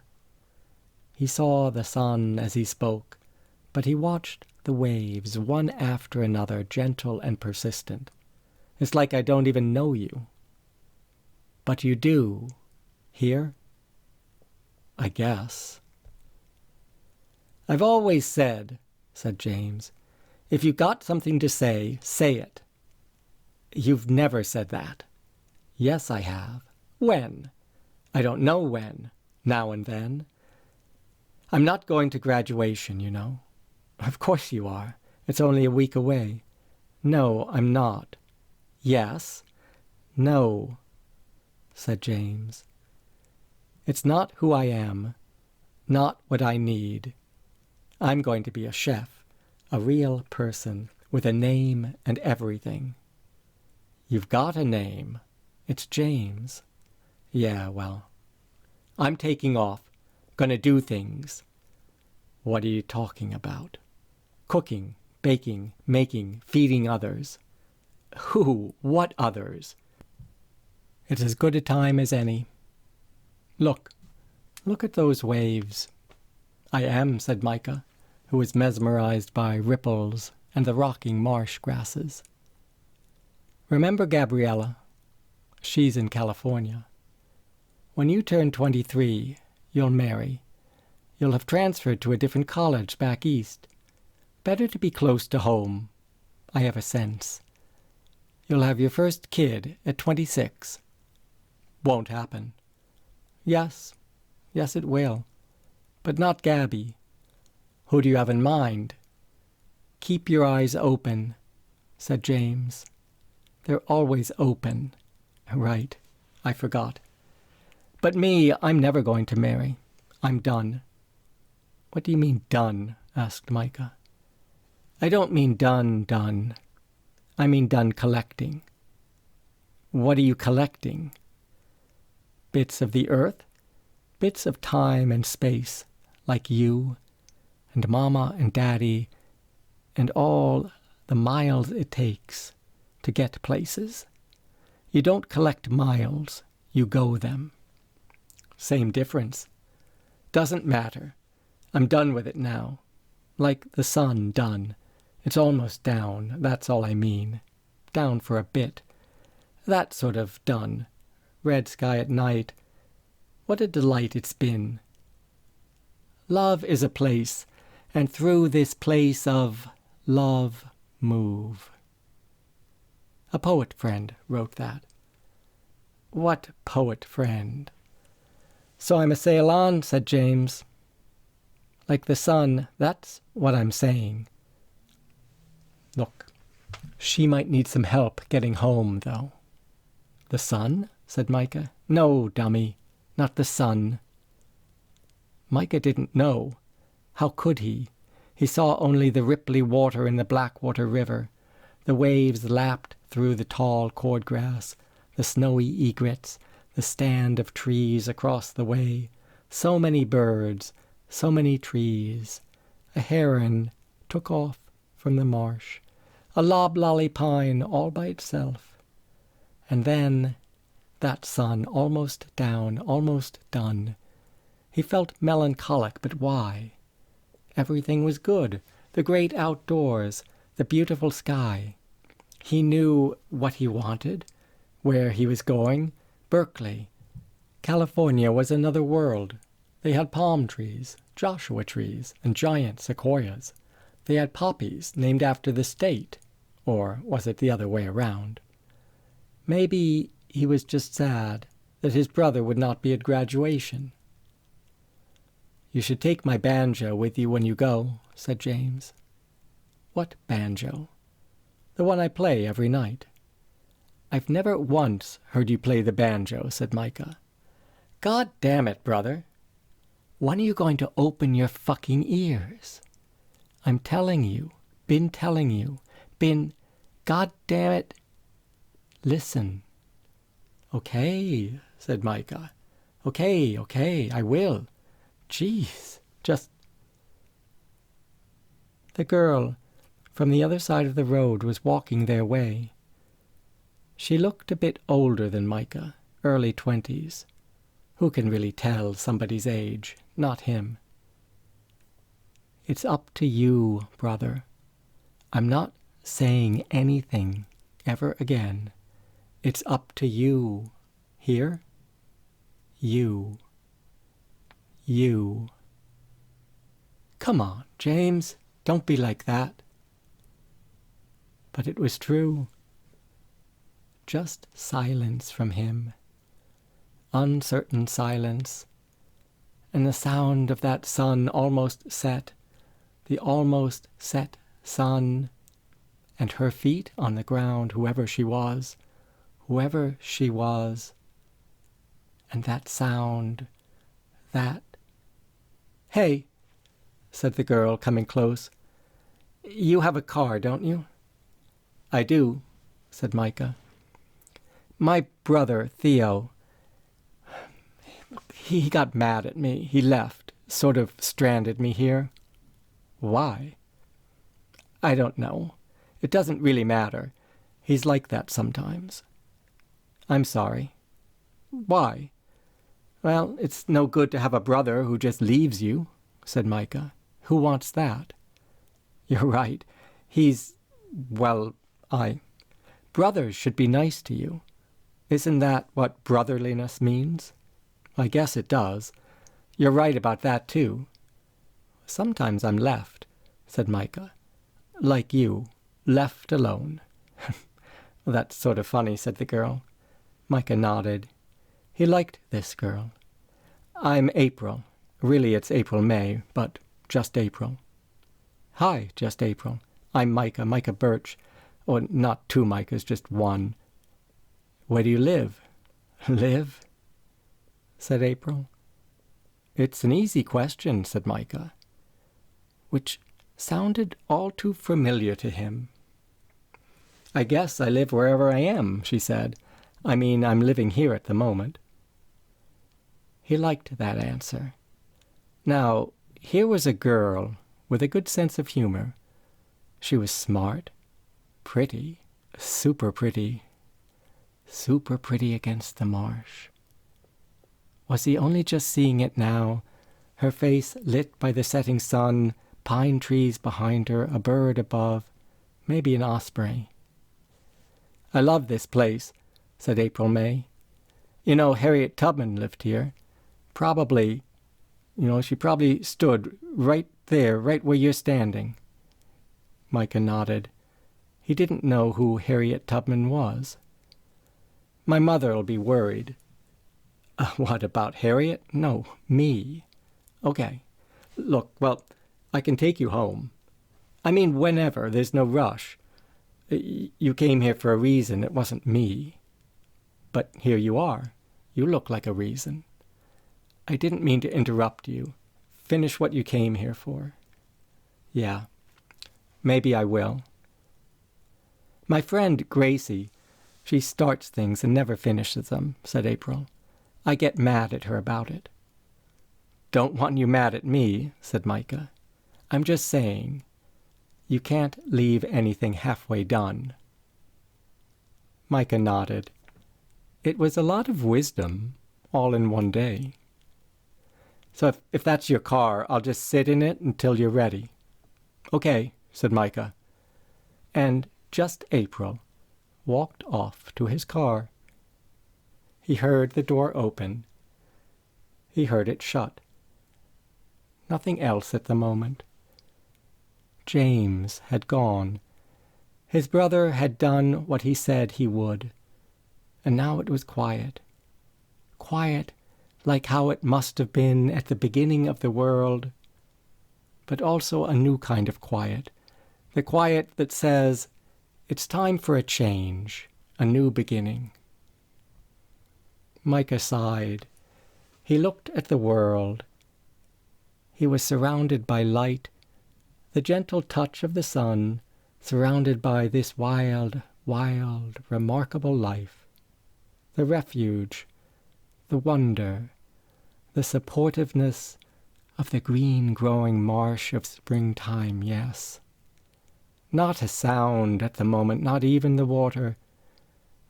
He saw the sun as he spoke, but he watched the waves, one after another, gentle and persistent. "It's like I don't even know you." "But you do. Here?" "I guess." "I've always said," said James, "if you got something to say, say it." "You've never said that." "Yes, I have." "When?" "I don't know when. Now and then." "I'm not going to graduation, you know." "Of course you are. It's only a week away." "No, I'm not." "Yes." "No," said James. "It's not who I am, not what I need. I'm going to be a chef, a real person, with a name and everything." "You've got a name. It's James." "Yeah, well, I'm taking off, gonna do things." "What are you talking about?" "Cooking, baking, making, feeding others." "Who? What others?" "It's as good a time as any. Look at those waves." "I am," said Mika, who was mesmerized by ripples and the rocking marsh grasses. "Remember Gabriella? She's in California. When you turn 23, you'll marry. You'll have transferred to a different college back east. Better to be close to home, I have a sense. You'll have your first kid at 26. Won't happen." Yes, it will. But not Gabby. "Who do you have in mind?" "Keep your eyes open," said James. "They're always open." "Right, I forgot. But me, I'm never going to marry. I'm done." "What do you mean, done?" asked Mika. I don't mean done. I mean done collecting. What are you collecting? Bits of the earth? Bits of time and space, like you and Mama and Daddy and all the miles it takes to get places. You don't collect miles, you go them. Same difference. Doesn't matter. I'm done with it now. Like the sun done. It's almost down, that's all I mean. Down for a bit. That sort of done. Red sky at night. What a delight it's been. Love is a place, and through this place of love move. A poet friend wrote that. What poet friend? So I'm a sail on, said James. Like the sun, that's what I'm saying. Look, she might need some help getting home, though. The sun? Said Micah. No, dummy, not the sun. Micah didn't know. How could he? He saw only the ripply water in the Blackwater River. The waves lapped through the tall cordgrass, the snowy egrets, the stand of trees across the way. So many birds, so many trees. A heron took off from the marsh. A loblolly pine all by itself. And then that sun almost down, almost done. He felt melancholic, but why? Everything was good. The great outdoors, the beautiful sky. He knew what he wanted, where he was going. Berkeley. California was another world. They had palm trees, Joshua trees, and giant sequoias. They had poppies named after the state. Or was it the other way around? Maybe he was just sad that his brother would not be at graduation. You should take my banjo with you when you go, said James. What banjo? The one I play every night. I've never once heard you play the banjo, said Micah. God damn it, brother. When are you going to open your fucking ears? I'm telling you, been telling you, God damn it. Listen. Okay, said Micah. Okay, I will. Jeez, just... The girl from the other side of the road was walking their way. She looked a bit older than Micah, early 20s. Who can really tell somebody's age? Not him. It's up to you, brother. I'm not saying anything ever again. It's up to you. Here? You. Come on, James. Don't be like that. But it was true. Just silence from him. Uncertain silence. And the sound of that sun almost set. The almost set sun. And her feet on the ground, whoever she was. And that sound, that... Hey, said the girl, coming close. You have a car, don't you? I do, said Micah. My brother, Theo, he got mad at me. He left, sort of stranded me here. Why? I don't know. It doesn't really matter. He's like that sometimes. I'm sorry. Why? Well, it's no good to have a brother who just leaves you, said Micah. Who wants that? You're right. Brothers should be nice to you. Isn't that what brotherliness means? I guess it does. You're right about that, too. Sometimes I'm left, said Micah. Like you, left alone. That's sort of funny, said the girl. Micah nodded. He liked this girl. I'm April. Really, it's April-May, but just April. Hi, just April. I'm Micah Birch. Or not two Micahs, just one. Where do you live? Live? Said April. It's an easy question, said Micah. Which sounded all too familiar to him. "I guess I live wherever I am," she said. "I mean, I'm living here at the moment." He liked that answer. Now, here was a girl with a good sense of humor. She was smart, pretty, super pretty against the marsh. Was he only just seeing it now? Her face lit by the setting sun, pine trees behind her, a bird above, maybe an osprey. "I love this place," said April May. "You know, Harriet Tubman lived here. Probably, she probably stood right there, right where you're standing." Micah nodded. He didn't know who Harriet Tubman was. "My mother'll be worried." What about Harriet? No, me. Okay. Look, well, I can take you home. I mean, whenever. There's no rush. You came here for a reason. It wasn't me. But here you are. You look like a reason. I didn't mean to interrupt you. Finish what you came here for." "Yeah, maybe I will." "My friend Gracie, she starts things and never finishes them," said April. "I get mad at her about it." "Don't want you mad at me," said Micah. "I'm just saying, you can't leave anything halfway done." Micah nodded. It was a lot of wisdom, all in one day. "So if that's your car, I'll just sit in it until you're ready." "Okay," said Micah. And just April walked off to his car. He heard the door open. He heard it shut. Nothing else at the moment. James had gone. His brother had done what he said he would. And now it was quiet. Quiet like how it must have been at the beginning of the world, but also a new kind of quiet. The quiet that says, it's time for a change, a new beginning. Micah sighed. He looked at the world. He was surrounded by light, the gentle touch of the sun, surrounded by this wild, wild, remarkable life. The refuge, the wonder, the supportiveness of the green growing marsh of springtime, yes. Not a sound at the moment, not even the water.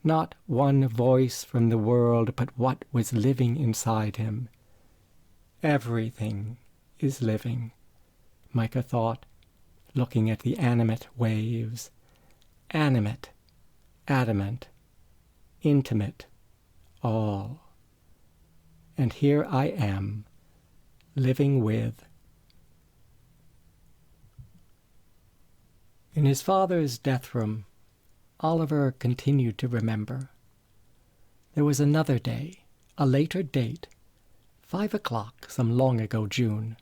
Not one voice from the world, but what was living inside him. Everything is living, Micah thought, looking at the animate waves. Animate, adamant, intimate, all. And here I am, living with. In his father's death room, Oliver continued to remember. There was another day, a later date, 5 o'clock, some long ago June.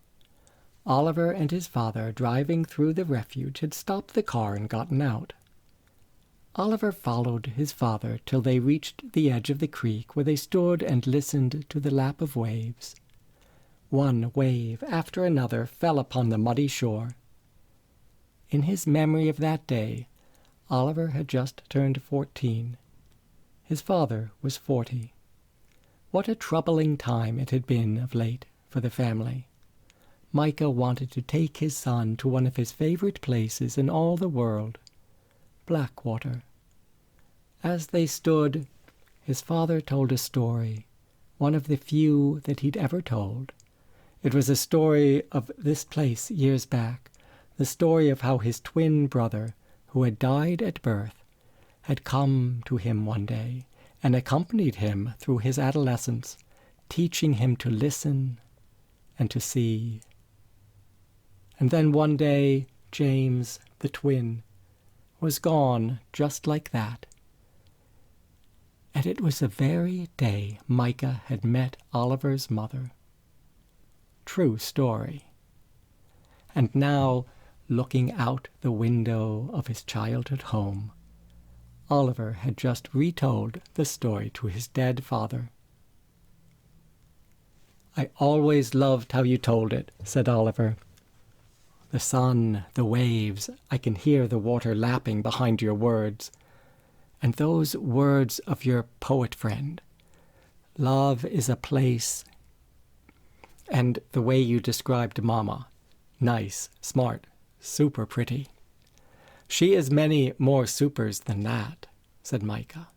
Oliver and his father, driving through the refuge, had stopped the car and gotten out. Oliver followed his father till they reached the edge of the creek, where they stood and listened to the lap of waves. One wave after another fell upon the muddy shore. In his memory of that day, Oliver had just turned 14. His father was 40. What a troubling time it had been of late for the family. Micah wanted to take his son to one of his favorite places in all the world, Blackwater. As they stood, his father told a story, one of the few that he'd ever told. It was a story of this place years back, the story of how his twin brother, who had died at birth, had come to him one day and accompanied him through his adolescence, teaching him to listen and to see. And then one day, James, the twin, was gone just like that. And it was the very day Micah had met Oliver's mother. True story. And now, looking out the window of his childhood home, Oliver had just retold the story to his dead father. "I always loved how you told it," said Oliver. The sun, the waves, I can hear the water lapping behind your words. And those words of your poet friend. Love is a place. And the way you described Mama. Nice, smart, super pretty. She is many more supers than that, said Mika.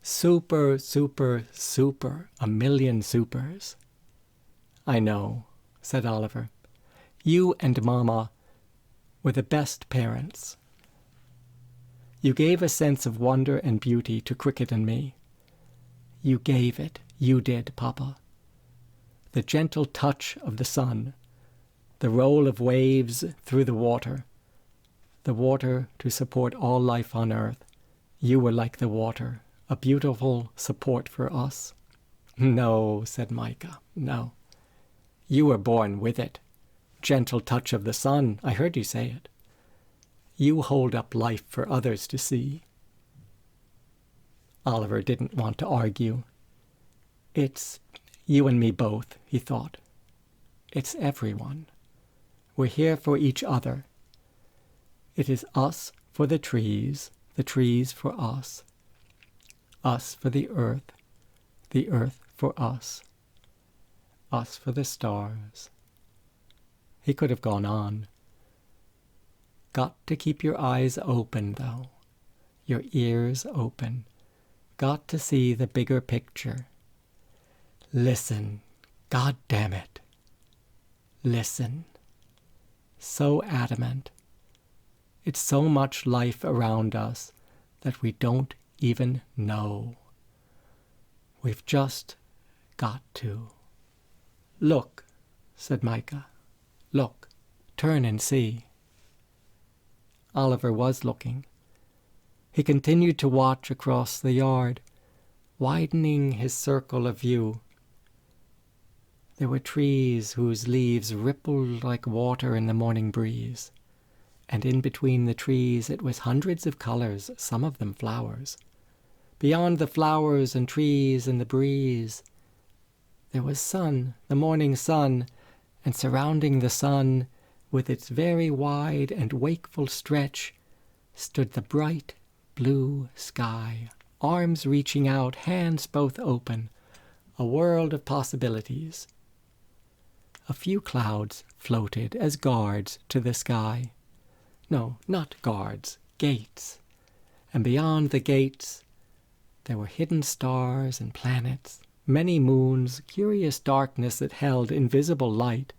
Super, super, super, a million supers. I know, said Oliver. You and Mama were the best parents. You gave a sense of wonder and beauty to Cricket and me. You gave it. You did, Papa. The gentle touch of the sun, the roll of waves through the water to support all life on earth. You were like the water, a beautiful support for us. No, said Mika, no. You were born with it. Gentle touch of the sun, I heard you say it. You hold up life for others to see. Oliver didn't want to argue. It's you and me both, he thought. It's everyone. We're here for each other. It is us for the trees for us for the earth for us for the stars. He could have gone on. Got to keep your eyes open, though. Your ears open. Got to see the bigger picture. Listen. God damn it. Listen. So adamant. It's so much life around us that we don't even know. We've just got to. Look, said Mika. Look, turn and see. Oliver was looking. He continued to watch across the yard, widening his circle of view. There were trees whose leaves rippled like water in the morning breeze, and in between the trees it was hundreds of colors, some of them flowers. Beyond the flowers and trees and the breeze, there was sun, the morning sun, and surrounding the sun, with its very wide and wakeful stretch, stood the bright blue sky, arms reaching out, hands both open, a world of possibilities. A few clouds floated as guards to the sky. No, not guards, gates. And beyond the gates, there were hidden stars and planets, many moons, curious darkness that held invisible light.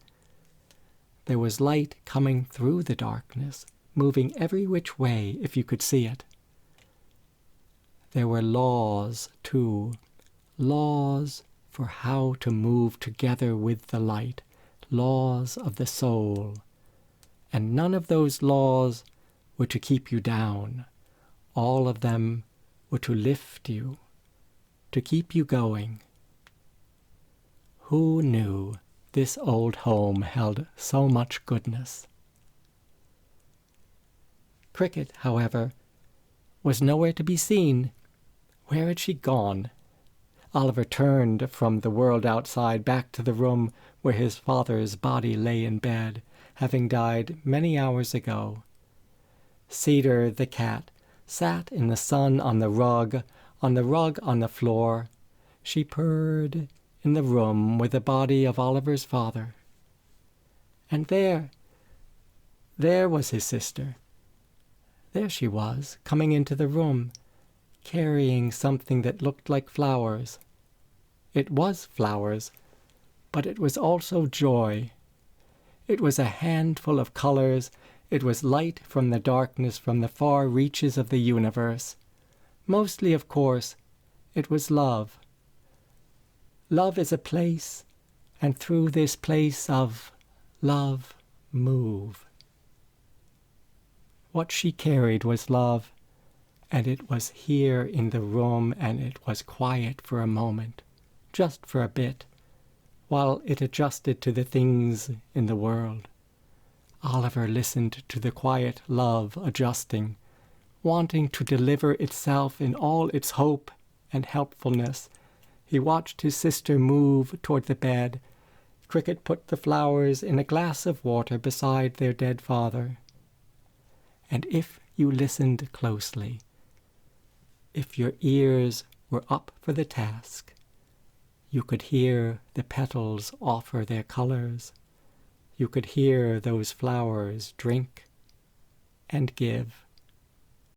There was light coming through the darkness, moving every which way if you could see it. There were laws, too, laws for how to move together with the light, laws of the soul. And none of those laws were to keep you down. All of them were to lift you, to keep you going. Who knew this old home held so much goodness? Cricket, however, was nowhere to be seen. Where had she gone? Oliver turned from the world outside back to the room where his father's body lay in bed, having died many hours ago. Cedar, the cat, sat in the sun on the rug on the floor. She purred in the room with the body of Oliver's father. And there was his sister. There she was, coming into the room, carrying something that looked like flowers. It was flowers, but it was also joy. It was a handful of colors. It was light from the darkness, from the far reaches of the universe. Mostly, of course, it was love. Love is a place, and through this place of love, move. What she carried was love, and it was here in the room, and it was quiet for a moment, just for a bit, while it adjusted to the things in the world. Oliver listened to the quiet love adjusting, wanting to deliver itself in all its hope and helpfulness. He watched his sister move toward the bed, Cricket put the flowers in a glass of water beside their dead father. And if you listened closely, if your ears were up for the task, you could hear the petals offer their colors. You could hear those flowers drink and give.